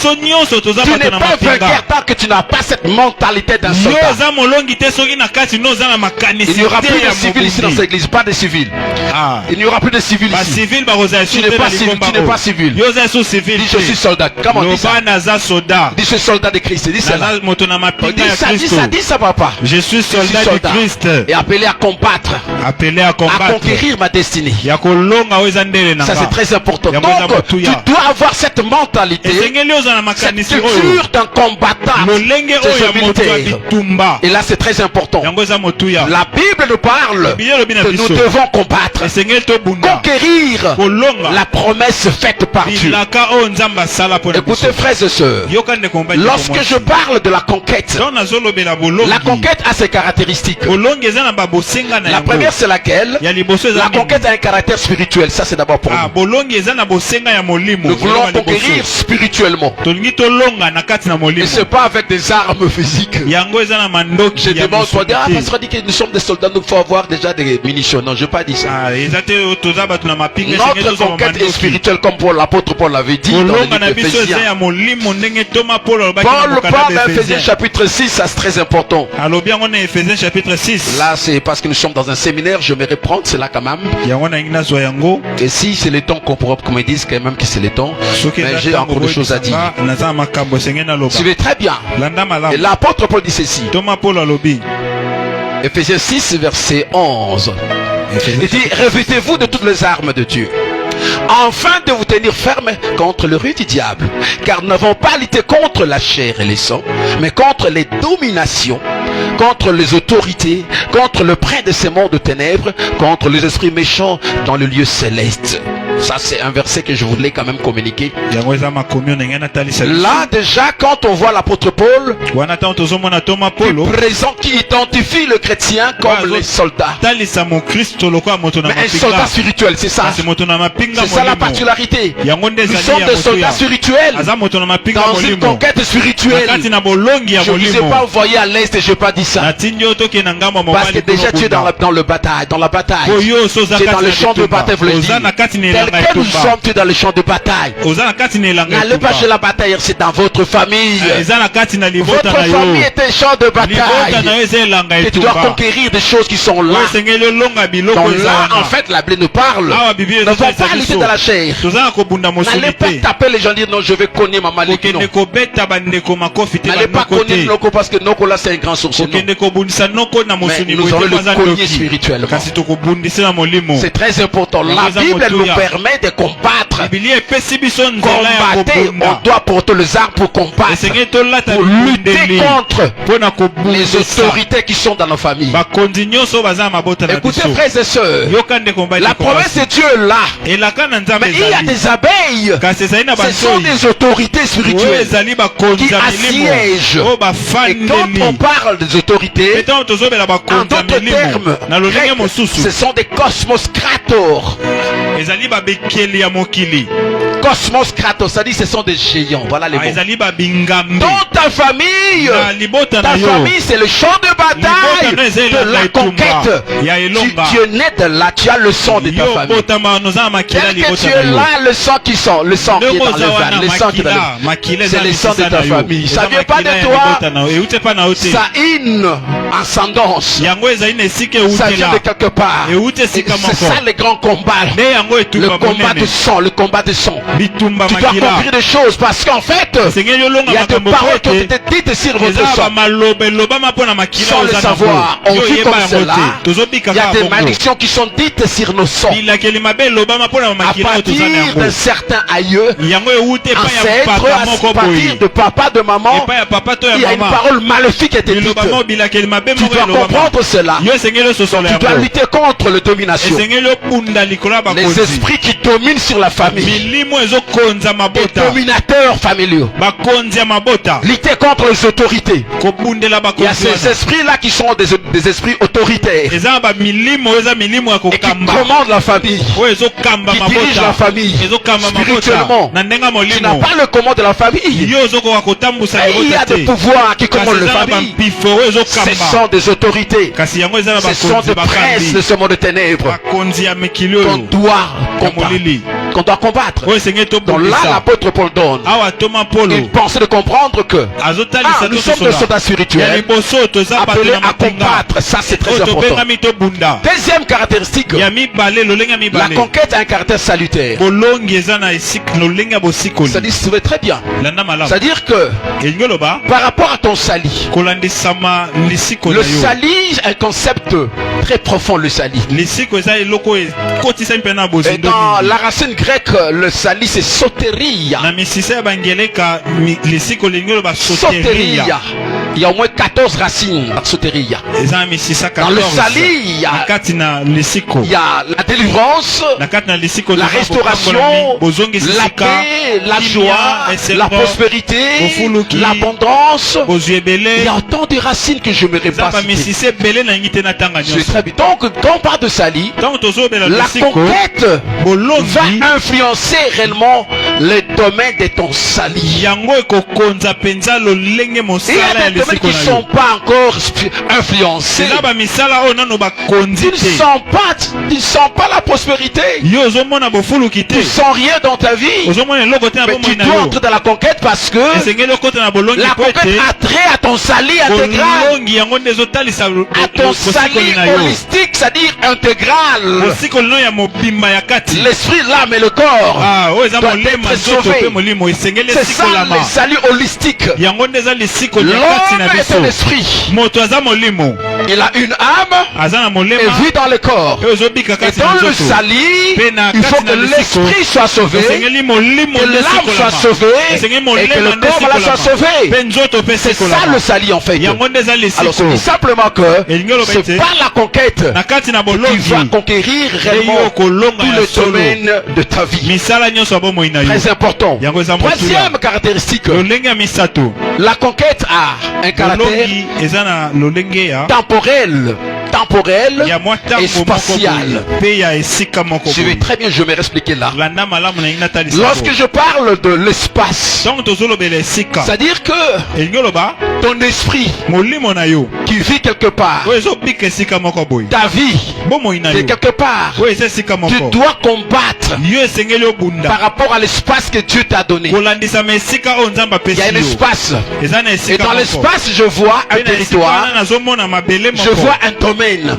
pas vainqueur tant que tu n'as pas cette mentalité d'un soldat. Il n'y aura plus de civils ici dans cette église, pas de civils. Il n'y aura plus de civils ici. Tu n'es pas civil, tu n'es pas civil. Dis je suis soldat. Comment dis ça? Dis je suis soldat de Christ. Dis cela. Dis ça papa. Je suis soldat de Christ. Et appelé à combattre. À conquérir ma destinée. Ça c'est très important. Donc tu dois avoir cette mentalité, cette culture d'un combattant. Et là c'est très important. La Bible nous parle que nous devons combattre, conquérir la promesse faite par Dieu. Écoutez frères et sœurs, lorsque je parle de la conquête a ses caractéristiques. La première c'est laquelle? La conquête a un caractère spirituel. Ça c'est d'abord pour nous. Nous voulons conquérir spirituellement. Et c'est pas avec des armes physiques. Je demande pour dire, parce qu'on dit que nous sommes des soldats, nous faut avoir déjà des munitions. Non, je n'ai pas dit ça. Notre conquête est spirituelle comme l'apôtre Paul l'avait dit dans le livre d'Éphésiens. Paul parle d'Éphésiens chapitre 6, ça c'est très important. Là c'est parce que nous sommes dans un séminaire, je vais reprendre cela quand même. Et si c'est le temps qu'on me dise quand même que c'est le temps, mais j'ai encore des choses à dire. Suivez très bien. Et l'apôtre Paul dit ceci. Éphésiens 6 verset 11. Il dit revêtez-vous de toutes les armes de Dieu, afin de vous tenir ferme contre le rude du diable, car nous n'avons pas lutté contre la chair et les sangs, mais contre les dominations, contre les autorités, contre le prince de ces mondes de ténèbres, contre les esprits méchants dans le lieu céleste. Ça c'est un verset que je voulais quand même communiquer. Là déjà quand on voit l'apôtre Paul présent qui identifie le chrétien comme les soldats. Mais un soldat spirituel, c'est ça. C'est ça la particularité. Nous sommes des soldats spirituels dans une conquête spirituelle. Je ne vous ai pas envoyé à l'est et je n'ai pas dit ça. Parce que déjà tu es dans la bataille. Tu es dans le champ de bataille, vous le dites. Quel nous sommes tu dans le champ de bataille? N'allez pas chez la bataille, c'est dans votre famille. Votre famille est un champ de bataille. Et tu dois conquérir des choses qui sont là. Donc là, en fait, la Bible nous parle. Ne va pas lutter dans la chair. N'allez pas taper les gens dire non, je vais cogner ma malédiction. N'allez pas cogner Noko parce que Noko là c'est un grand source. Mais nous allons le cogner spirituellement. C'est très important. La Bible nous permet de combattre. Combattez, on doit porter les armes pour combattre, pour lutter contre les autorités qui sont dans nos familles. Écoutez frères et sœurs, la promesse de Dieu est là, mais il y a des abeilles. Ce sont des autorités spirituelles qui assiègent. Et quand on parle des autorités, en d'autres termes, ce sont des cosmos krator. Cosmos Kratos, ça dit ce sont des géants. Voilà les mots. Dans ta famille c'est le champ de bataille de la conquête. Tu es né de là, tu as le sang de ta famille. Tel que tu es là, le sang qui sent, le sang qui est dans le ventre, le sang qui est dans le... C'est le sang de ta famille. Ça ne vient pas de toi. Ça a une ascendance. Ça vient de quelque part. C'est ça le grand combat. Le combat de sang, le combat de sang. Tu dois compris des choses parce qu'en fait, il y a des paroles qui ont été dites sur votre sang. Sans le savoir, on vit comme cela. Il y a des malédictions qui sont dites sur nos sangs. À partir d'un certain aïeux, ancêtre, à partir de papa, de maman, il y a une parole maléfique qui a été dite. Tu dois comprendre cela. Tu dois lutter contre la domination. Les esprits qui dominent sur la famille. Les dominateurs familiaux. Lutter contre les autorités. Il y a ces esprits-là qui sont des esprits autoritaires. Et qui commandent la famille. Qui dirigent la famille. Spirituellement. Tu n'as pas le commande de la famille. Il y a des pouvoirs qui commandent la famille. Ce sont des autorités. Ce sont des princes de ce monde de ténèbres qu'on doit combattre. Donc là, l'apôtre Paul donne une pensée de comprendre que nous sommes des soldats spirituels appelés à combattre. Ça, c'est très important. Deuxième caractéristique, la conquête a un caractère salutaire. C'est-à-dire, c'est très bien. C'est-à-dire que par rapport à ton salut, le salut est un concept très profond, le salut. Et dans la racine grecque, le salut c'est soteria. Soteria. Il y a au moins 14 racines dans soteria. Dans le salut, il y a la délivrance, la restauration, la paix, la joie, la prospérité, l'abondance. Il y a autant de racines que je ne me pas citer. Très bien. Donc, quand on parle de salut, la conquête va influencer réellement le domaine de ton salut. Il y a des domaines qui ne sont pas encore influencés. Tu ne sens pas la prospérité. Tu ne sens rien dans ta vie. Mais tu dois entrer dans la conquête parce que la conquête a trait à ton salut intégral. À ton salut holistique, c'est-à-dire intégral. L'esprit, l'âme et le corps doivent être sauvés. C'est ça le salut holistique. L'homme est un esprit. Il a une âme et vit dans le corps. Et dans le salut, il faut que l'esprit soit sauvé, que l'âme soit sauvée et que le corps soit sauvé. C'est ça le salut en fait. Alors c'est simplement que c'est pas la conquête qui va conquérir réellement tous les domaines de ta vie. Très important. Troisième caractéristique, la conquête a un caractère temporel et spatial. Suivez très bien, je vais m'expliquer là. Lorsque je parle de l'espace, c'est-à-dire que ton esprit qui vit quelque part, ta vie est quelque part, tu dois combattre par rapport à l'espace que Dieu t'a donné. Il y a un espace, et dans l'espace je vois un territoire, je vois un domaine.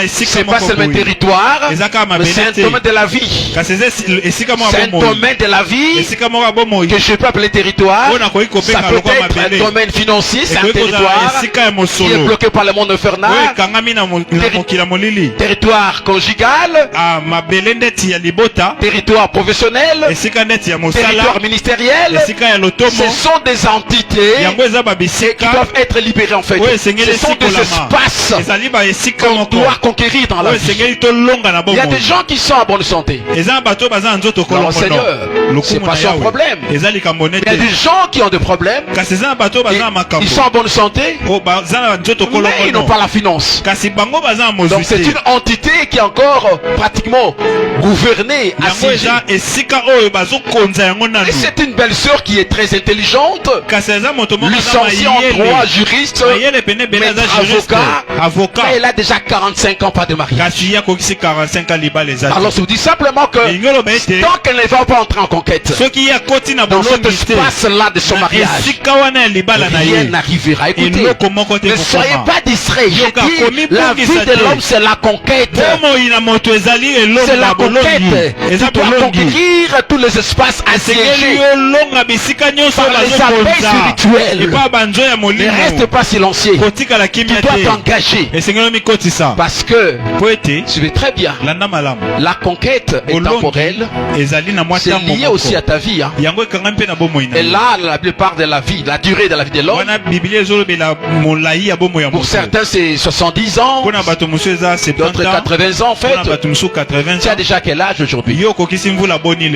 C'est pas seulement un territoire, mais c'est un domaine de la vie. C'est un domaine de la vie que je peux appeler territoire. Ça peut être un domaine financier, c'est un territoire qui est bloqué par le monde infernal. Territoire conjugal, territoire professionnel, territoire ministériel. Ce sont des entités qui doivent être libérées en fait. Ce sont des espaces qu'on doit conquérir dans la vie. Il y a des gens qui sont en bonne santé. Alors Seigneur, c'est pas son problème. Il y a des gens qui ont des problèmes. Ils sont en bonne santé, mais ils n'ont pas la finance. Donc c'est une entité qui est encore pratiquement gouvernée, assiégée. Et c'est une belle sœur qui est très intelligente, licenciée en droit, juriste, avocat. Mais elle a déjà 45 ans, pas de mariage. Alors je vous dis simplement que tant qu'elle ne va pas entrer en conquête dans cet espace-là de son mariage, rien n'arrivera. Écoutez, ne soyez pas distraits. J'ai dit, la vie de l'homme c'est la conquête. C'est la conquête. Tu dois conquérir tous les espaces assiégés par les abeilles spirituelles. Ne reste pas silencieux. Tu dois t'engager. Parce que, suivez très bien, la conquête est temporelle, c'est lié aussi à ta vie. Hein. Et là, la plupart de la vie, la durée de la vie de l'homme, pour certains c'est 70 ans, d'autres 80 ans en fait. Tu as déjà quel âge aujourd'hui?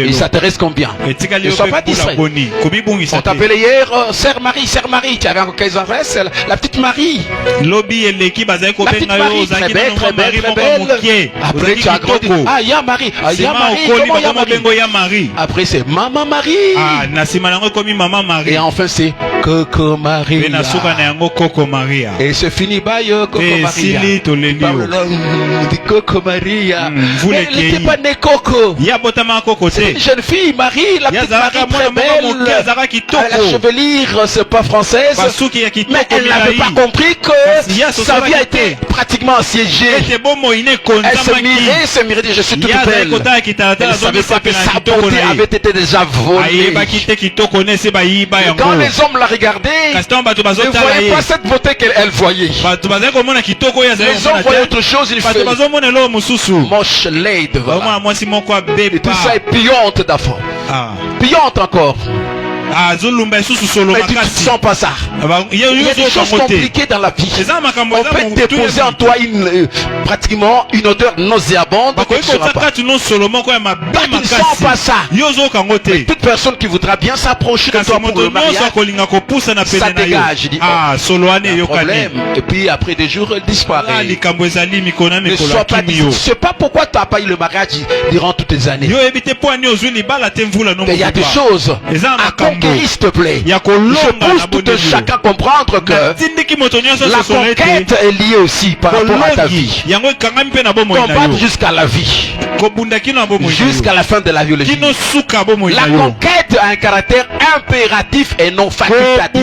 Il s'intéresse combien? Ne sois pas distrait. On t'appelait hier Sœur Marie, tu avais encore 15 ans, la petite Marie. La petite Marie, très belle, très belle, très belle. Après tu as grandi. Ah, ya Marie, comment ya Marie? Après c'est Maman Marie. Et enfin c'est Coco Marie. Et c'est fini, bye Coco Marie. Coco Marie. Elle n'était pas née Coco. C'est une jeune fille, Marie, la petite Marie très belle. La chevelure, c'est pas française. Mais elle n'avait pas compris que sa vie a été pratiquement assiégée. Elle se mirait, je suis toute belle. Elle ne savait pas que sa beauté avait été déjà volée. Quand les hommes la regardaient, ils ne voyaient pas cette beauté qu'elle voyait. Les hommes voyaient autre chose, ils faisaient moche, laide, voilà. Et tout ça est pillante d'enfant. Pillante encore. Mais tu ne sens pas ça. Il y a des choses compliquées dans la vie. On peut déposer en toi pratiquement une odeur nauséabonde que tu ne seras pas. Tu ne sens pas ça. Mais toute personne qui voudra bien s'approcher de toi pour le mariage, ça dégage. Il dit, oh, problème. Et puis après des jours, elle disparaît. Ne sois pas dit. Je ne sais pas pourquoi tu n'as pas eu le mariage durant toutes tes années. Mais il y a des choses à conquérir, s'il te plaît. Je pousse tout chacun comprendre que la conquête est liée aussi par rapport à ta vie. Combattre jusqu'à la vie. Jusqu'à la fin de la biologie. La conquête a un caractère impératif et non facultatif.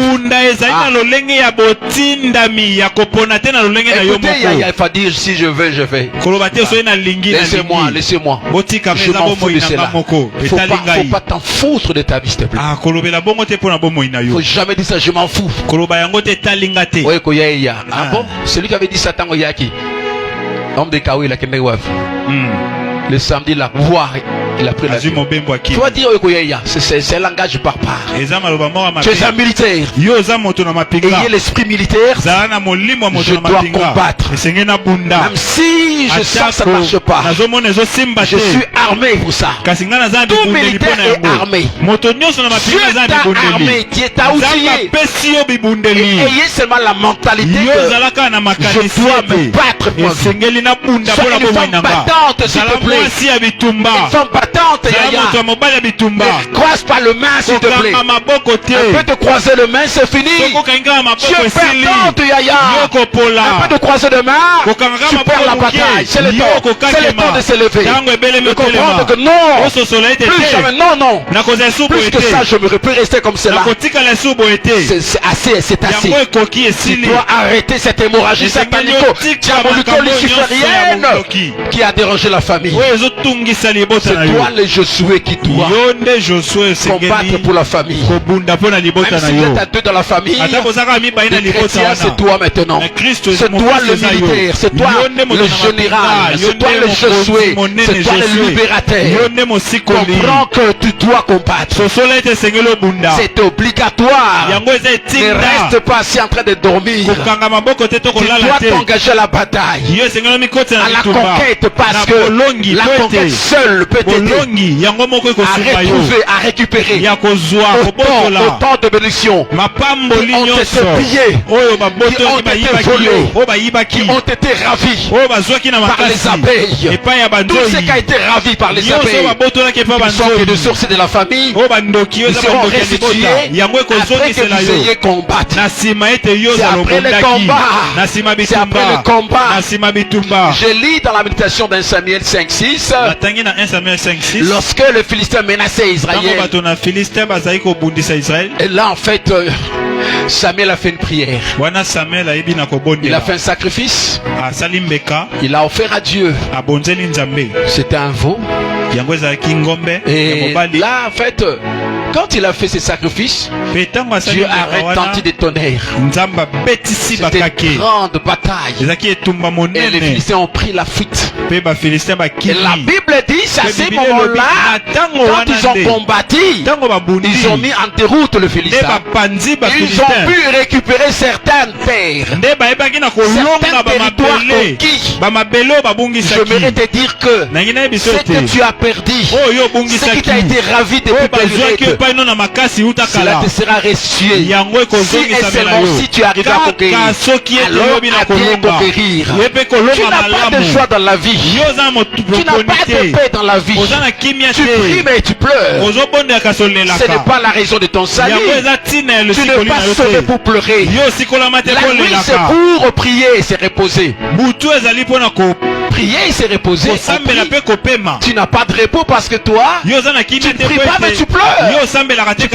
Écoutez, il faut dire si je veux, je vais. Laissez-moi. Je m'en fous de cela. Faut pas t'en foutre de ta vie, s'il te plaît. Faut jamais dire ça, je m'en fous. Ah bon? Celui qui avait dit ça, Tango Yaki. Homme de Kawi, la Kemewav. Le samedi, la voix, il a pris la vie. Tu vas dire, c'est un langage barbare. Tu es un militaire. Ayez l'esprit militaire. Je dois combattre. Même si je sens que ça ne marche pas. Je suis armé pour ça. Tout militaire est armé. Dieu t'a armé, tu es outillé. Ayez seulement la mentalité que je dois me battre pour vous. Sois une femme battante, s'il te plaît. Une femme battante, Yaya. Ne croise pas le main, s'il te plaît. Un peu de croiser le main, c'est fini. Tu es perdante, Yaya. Un peu de croiser le main, tu perds la bataille. C'est le temps de s'élever. De comprendre que non, plus jamais, non. Plus que ça, je ne peux rester comme cela. C'est assez. Tu dois arrêter cette hémorragie diabolico-luciférienne qui a dérangé la famille. C'est toi le Josué qui doit combattre pour la famille. Même si vous êtes à deux dans la famille, le chrétien c'est toi maintenant. C'est toi le militaire, c'est toi le général, c'est toi le Josué, c'est toi le libérateur. Comprends que tu dois combattre. C'est obligatoire. Ne reste pas assis en train de dormir. Tu dois t'engager à la bataille, à la conquête, parce que la conquête seule peut t'aider à retrouver, à récupérer autant de bénédictions qui ont été pillées, qui ont été volées, qui ont été ravies par les abeilles. Tout ce qui a été ravi par les abeilles, ils sont des sources de la famille, ils seront restitués après que vous ayez combattu. C'est après le combat. Je lis dans la méditation d'un Samuel 5:6. Lorsque le Philistin menaçait Israël, et là en fait Samuel a fait une prière. Il a fait un sacrifice. Il a offert à Dieu. C'était un veau. Et là en fait quand il a fait ses sacrifices, Dieu a retenti des tonnerres. C'était une grande bataille. Et les Philistins ont pris la fuite. Et la Bible dit, c'est à ce moment-là, quand ils ont combattu, ils ont mis en déroute le Philistin. Ils ont pu récupérer certaines terres, certains territoires conquis. J'aimerais te dire que ce que tu as perdu, ce qui t'a été ravi depuis ta jeunesse, cela te sera restitué. Si et seulement si tu arrives à conquérir, alors à bien conquérir. Tu n'as pas de joie dans la vie. Tu n'as pas de paix dans la vie. Tu pries mais tu pleures. Ce n'est pas la raison de ton salut. Tu n'es pas sauvé pour pleurer. La nuit c'est pour prier et se reposer. Prier et se reposer. Tu n'as pas de repos parce que toi, tu ne pries pas mais tu pleures. Tu pleures pas tes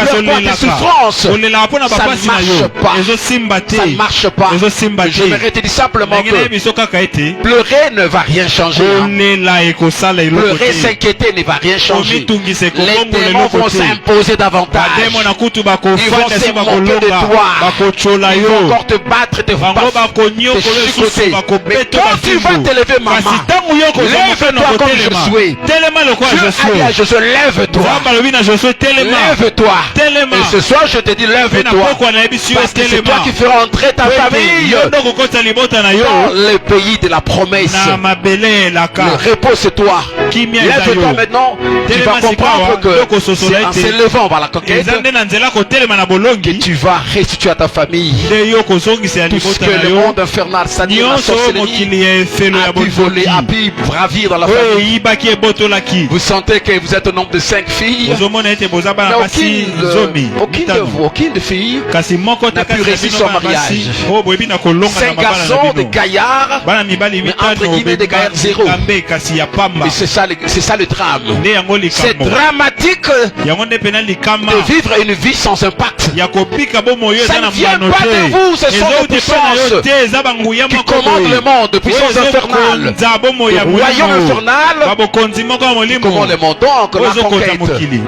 souffrances. Ça ne marche pas. Ça ne marche pas. Je me te dire simplement que pleurer ne va rien changer. Pleurer, s'inquiéter ne va rien changer. Les démons vont s'imposer davantage. Ils vont se moquer de toi. Ils vont encore te battre, te chicoter. Mais quand tu vas te lever, maman, lève-toi comme Josué. Dieu a dit à Josué, lève-toi. Lève-toi. Et ce soir, je te dis, lève-toi. Parce que c'est toi qui feras entrer ta famille dans le pays de la promesse. Le repos, c'est toi. Lève-toi maintenant. Tu vas comprendre que c'est en se levant vers la conquête que tu vas restituer à ta famille tout ce que le monde infernal, c'est-à-dire la sorcellerie, a pu voler, a pu ravir dans la famille. Vous sentez que vous êtes au nombre de 5 filles, mais aucune fille n'a pu réussir son mariage. 5 garçons, des gaillards, mais entre guillemets des gaillards zéro. Et c'est ça le drame. C'est dramatique de vivre une vie sans impact. Ça ne vient pas de vous, ce sont les puissances qui commandent le monde, puissance infernale, le royaume infernal qui commande le monde.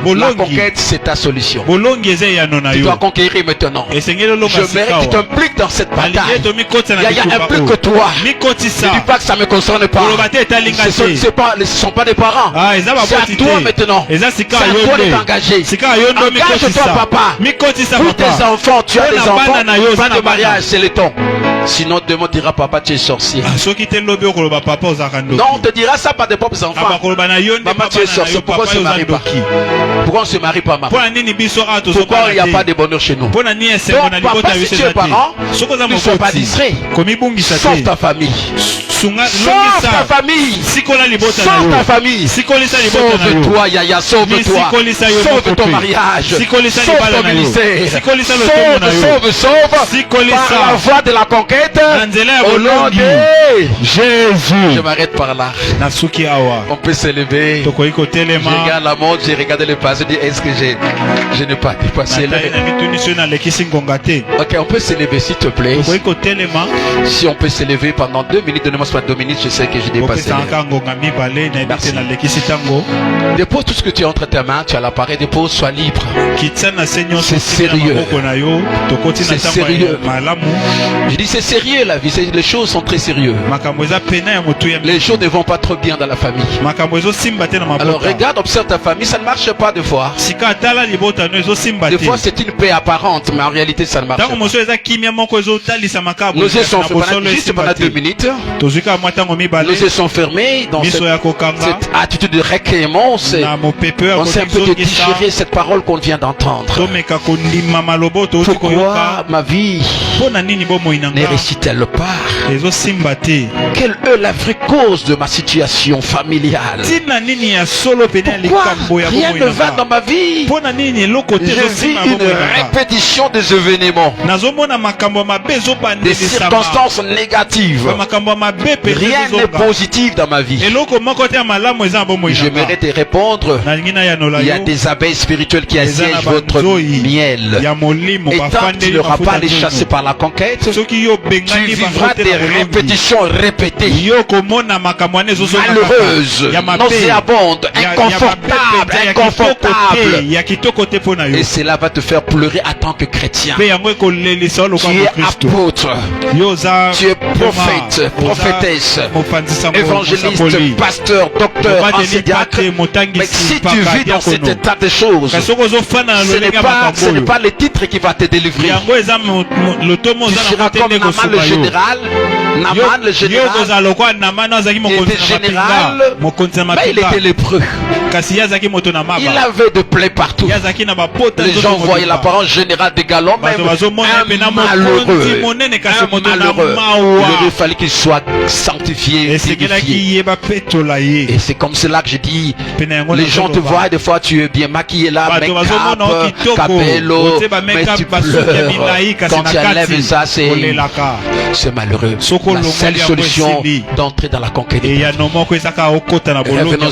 Donc la conquête c'est ta solution. Tu dois conquérir maintenant. Je mérite que tu t'impliques dans cette bataille. Il y a un plus que toi. Ne dis pas que ça ne me concerne pas. Ce ne sont pas des parents. C'est à toi maintenant. C'est à toi de t'engager. Engage-toi papa. Pour tes enfants, tu as des enfants, pas de mariage, c'est le temps. Sinon demain tu diras papa tu es sorcier. Non, on te dira ça par tes propres enfants. Maman tu es sorcier, pourquoi on ne se marie pas? Pourquoi on ne se marie pas maman? Pourquoi il n'y a pas de bonheur chez nous? Donc papa si tu es parent, ne sois pas distrait. Sauve ta famille. Sauve ta famille. Sauve ta famille. Sauve-toi Yaya, sauve-toi. Sauve ton mariage. Sauve ton ministère. Sauve par la voie de la conquête. Au nom de Jésus. Je m'arrête par là. On peut se lever. Je regarde la montre, j'ai regardé le passé, je dis est-ce que je n'ai pas dépassé l'heure? Ok, on peut se lever s'il te plaît. Si on peut se lever pendant 2 minutes, donnez-moi 2 minutes, je sais que j'ai dépassé l'heure. Dépose tout ce que tu as entre tes mains, tu as l'appareil, dépose, sois libre. C'est sérieux. C'est sérieux. Je dis c'est sérieux la vie, les choses sont très sérieuses. Les choses ne vont pas trop bien dans la famille. Alors regarde, observe ta famille, ça ne marche pas des fois. Des fois c'est une paix apparente, mais en réalité ça ne marche pas. Nos yeux sont fermés, juste pendant 2 minutes. Nos yeux sont fermés dans cette attitude de recueillement. On s'est un peu déchiré cette parole qu'on vient d'entendre. Pourquoi ma vie ne réussit-elle pas? Quelle est la vraie cause de ma situation familiale? Pourquoi rien ne va dans ma vie? Je vis une répétition des événements, des circonstances négatives. Rien n'est positif dans ma vie. Je mérite de répondre. Il y a des abeilles spirituelles qui assiègent votre miel. Et tant qu'il ne aura pas les chasser par la la conquête, tu vivras des répétitions répétées, malheureuses, nauséabondes, inconfortables. Et cela va te faire pleurer en tant que chrétien. Tu es apôtre, tu es prophète, prophétesse, évangéliste, pasteur, docteur, enseignant. Mais si tu vis dans cet état de choses, ce n'est pas le titre qui va te délivrer. Tu seras comme Naman le général. Naman le général, il était général, mais il était lépreux. Il avait de plaies partout. Les gens voyaient l'apparence générale des galons, mais un malheureux. Il fallait qu'il soit sanctifié, purifié. Et c'est comme cela que je dis, les gens te voient, des fois tu es bien maquillé là, make-up, capello, mais tu pleures. Quand tu enlèves ça, c'est malheureux. La seule solution d'entrer dans la conquête. Revenons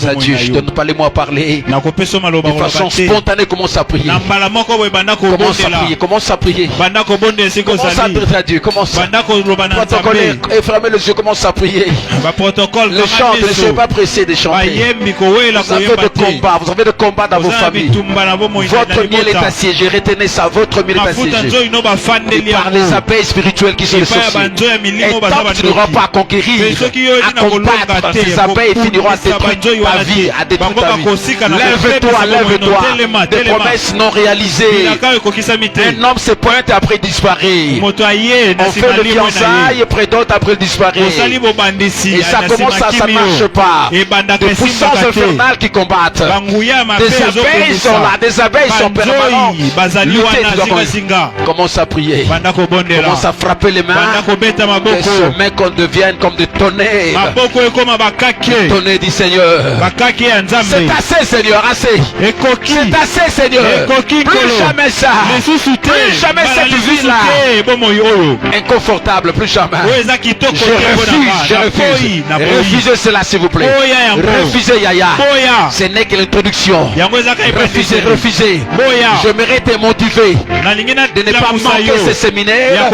à Dieu. Je ne donne pas les mots à parler. De façon spontanée, commence à prier. Commence à prier. Commence à prier. Commence à dire à Dieu. Commence à protocoler. Fermez les yeux. Commence à priez. Le chant, ne soyez pas pressé de chanter. Vous avez de combats. Vous avez de combats dans vos familles. Votre miel est assiégé. Retenez ça. Votre miel est assiégé. Et par les abeilles spirituelles qui sont les sorciers. Et tant que tu n'auras pas à conquérir, à combattre, ces abeilles finiront à détruire ta vie, à détruire ta vie. Lève-toi, lève-toi. Des promesses non réalisées. Un homme se pointe et après disparaît. On fait le fiançailles et après d'autres après disparaît. Et ça commence à, ça ne marche pas. Des puissances infernales qui combattent. Des abeilles sont là, des abeilles sont permanentes. Commence à prier. Commence à frapper les mains. Que ce mains qu'on devienne comme des tonnerres. Des tonnerres du Seigneur. C'est assez, Seigneur, assez. C'est assez, Seigneur. Plus jamais ça. Plus jamais cette vie-là. Inconfortable, plus jamais. Je refuse. Refusez cela, s'il vous plaît. Refusez, Yaya. Ce n'est que l'introduction. Refusez, refusez. J'aimerais te motiver de ne pas manquer ce séminaire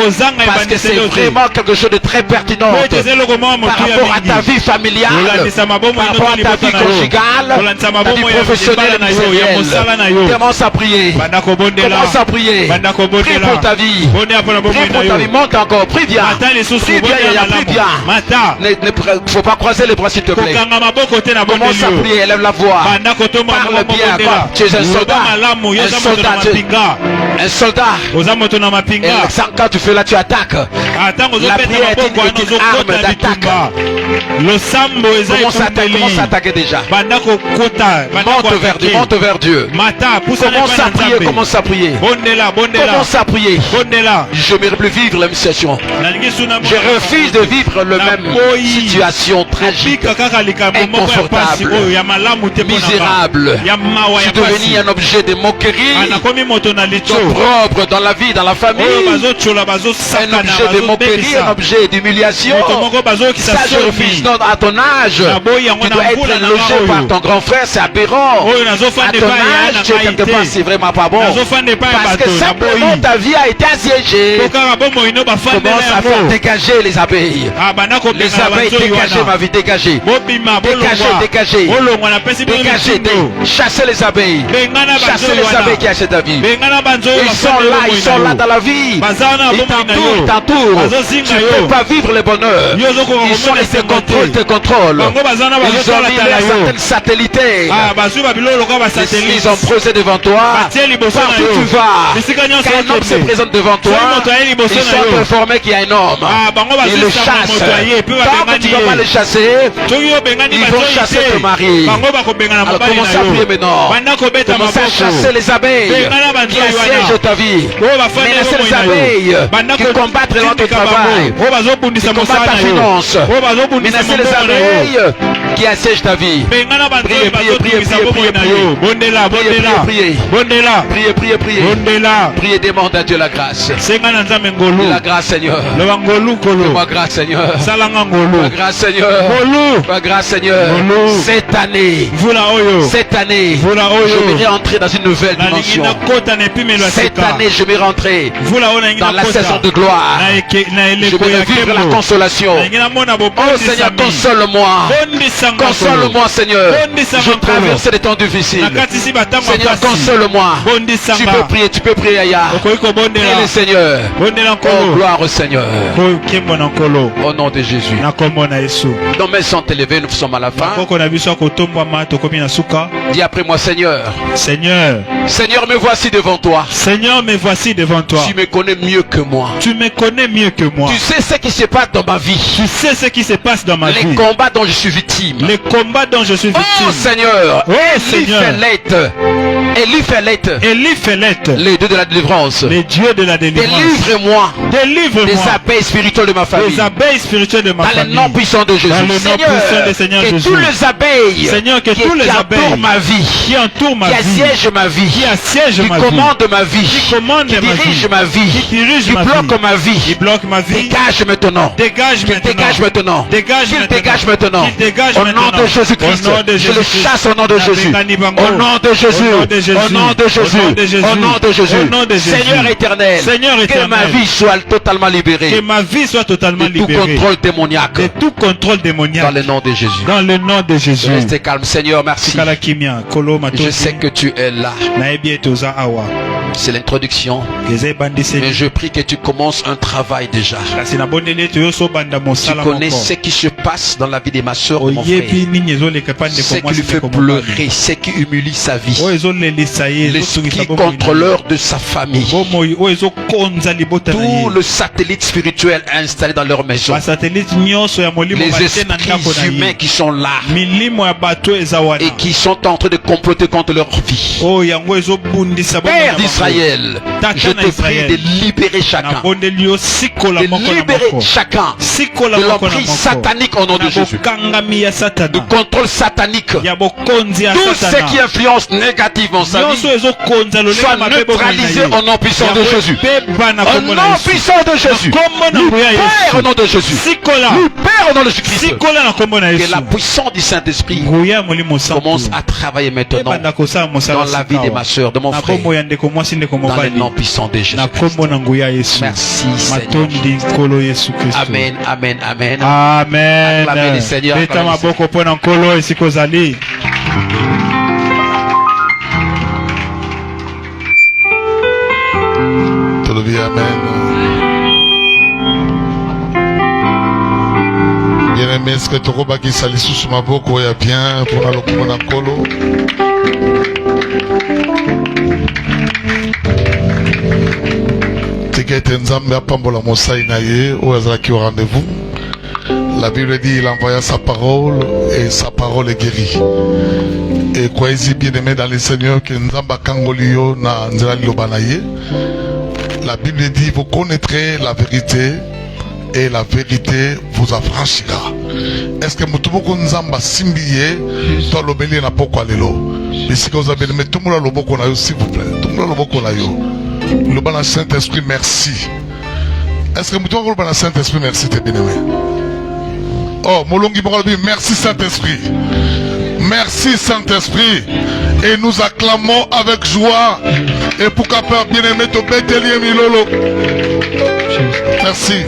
parce que c'est vraiment quelque chose de très pertinent par rapport à ta vie familiale, par rapport à ta vie conjugale, ta vie professionnelle et ministérielle. Commence à prier. Commence à prier. Prie pour ta vie. Prie pour ta vie. Monte encore. Prie bien. Prie bien, Yaya. Prie bien. Il ne faut pas croiser les bras, s'il te plaît. Commence à prier. Élève la voix. Parle bien. Tu es un soldat. Un soldat. Et quand tu fais là, tu attaques. La prière est une arme d'attaque. Commence à attaquer déjà. Monte vers Dieu. Commence à prier. Commence à prier. Commence à prier. Je ne veux plus vivre la même situation. Je refuse de vivre la même situation tragique, inconfortable, misérable. Je suis devenu un objet de moquerie, d'opprobre dans la vie, dans la famille, un objet de moquerie, un objet d'humiliation. Ça je refuse. Non, à ton âge, tu dois être logé par ton grand frère, c'est aberrant. À ton âge, tu es quelque part, c'est vraiment pas bon. Parce que simplement ta vie a été assiégée. Commence à faire dégager les abeilles. Les abeilles, dégagez ma vie, dégagez. Dégagez. Dégagez. Chassez les abeilles. Chassez les abeilles qui achètent ta vie. Ils sont là dans la vie. Ils t'entourent. Tu ne peux pas vivre le bonheur. Ils sont là, ils te contrôlent. Ils ont mis leur certaines satellités. Ils ont posé devant toi. Partout tu vas. Quand un homme se présente devant toi, ils sont informés qu'il y a un homme. Ils le chassent. Tant que tu ne vas pas le chasser, ils vont chasser ton mari. Alors commence à prier maintenant. Commence à chasser les abeilles qui assiègent ta vie. Menacez les abeilles qui combattent notre travail, qui combattent ta finance. Menacez les abeilles qui assiègent ta vie. Priez. Priez, demande à Dieu la grâce. La grâce, Seigneur. Ma grâce, Seigneur. Ma grâce, Seigneur. Ma grâce, Seigneur. Cette année, je vais entrer dans une nouvelle dimension. Cette année, je vais rentrer dans la saison de gloire. Je vais vivre la consolation. Oh Seigneur, console-moi. Console-moi, Seigneur. Je traverse des temps difficiles. Seigneur, console-moi. Tu peux prier, Aya. Prie le Seigneur. Oh, gloire au Seigneur. Au nom de Jésus. Nos mains sont élevées, nous sommes à la fin. Dis après moi, Seigneur. Seigneur, me voici devant toi. Seigneur, me voici devant toi. Tu me connais mieux que moi. Tu me connais mieux que moi. Tu sais ce qui se passe dans ma vie. Tu sais ce qui se passe dans ma vie. Les combats dont je suis victime. Les combats dont je suis victime. Oh Seigneur. Oh Seigneur. Elifelet. Les dieux de la délivrance. Les dieux de la délivrance. Délivre-moi. Délivre-moi. Des abeilles spirituelles de ma famille. Des abeilles spirituelles de ma famille. Dans le nom puissant de Jésus. Dans le nom puissant de Seigneur Jésus. Que tous les abeilles. Seigneur, que tous les abeilles. Qui entourent ma vie. Qui entourent ma vie. Qui assiègent ma vie. Qui assiègent ma vie. Qui commandent ma vie. Qui commandent ma vie. Qui dirigent ma vie. Qui dirigent ma vie. Qui bloquent ma vie. Qui bloquent ma vie. Dégage maintenant. Dégage maintenant. Dégage maintenant. Dégage maintenant. Au nom de Jésus-Christ. Je le chasse au nom de Jésus. Au nom de Jésus. Au nom de Jésus. Au nom de Jésus. Seigneur éternel. Que ma vie soit totalement libérée. Que ma vie soit totalement libérée. De tout contrôle démoniaque. De tout contrôle démoniaque. Dans le nom de Jésus. Dans le nom de Jésus. Restez calme. Seigneur, merci. Je sais que tu es là. C'est l'introduction. Mais je prie que tu commences un travail déjà. Tu connais ce qui se passe dans la vie de ma soeur, de mon frère. Ce qui lui fait pleurer, ce qui humilie sa vie. L'esprit contrôleur de sa famille. Tout le satellite spirituel installé dans leur maison. Les esprits humains qui sont là et qui sont en train de comploter contre leur vie. Père d'Israël, je te prie de libérer chacun. De libérer chacun de l'emprise satanique au nom de Jésus. De contrôle satanique. Tout ce qui influence négativement sa vie soit neutralisé au nom puissant de Jésus. Au nom puissant de Jésus. Père au nom de Jésus. Père au nom de Jésus-Christ. Que la puissance du Saint-Esprit commence à travailler maintenant dans la vie de ma soeur, de mon frère, dans le nom puissant de Jésus-Christ. Merci Seigneur. Amen, amen, amen. Amen. Acclamez le Seigneur. Amen. Bien-aimé, est-ce que tu as dit ça sous ma boque ou bien pour aller au Monacolo? Rendez-vous. La Bible dit il envoya sa parole et sa parole est guérie. Et croyez-y bien-aimé dans le Seigneur que Nzamba Kangolio na Nzali Lobanaye. La Bible dit vous connaîtrez la vérité et la vérité vous affranchira. Est-ce que Mutubuku Nzamba Simbiye toi l'obéli na poko alelo? Et si vous avez mis tout le monde loboko na yo s'il vous plaît. Tout le monde loboko na yo. Le bon Saint-Esprit merci. Est-ce que Mutubuku le Saint-Esprit merci t'es bien-aimé? Oh, Molongi Borobi, merci Saint-Esprit. Merci Saint-Esprit. Et nous acclamons avec joie. Et pour qu'à peur bien-aimé, te bételier Milolo. Merci.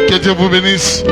Que Dieu vous bénisse.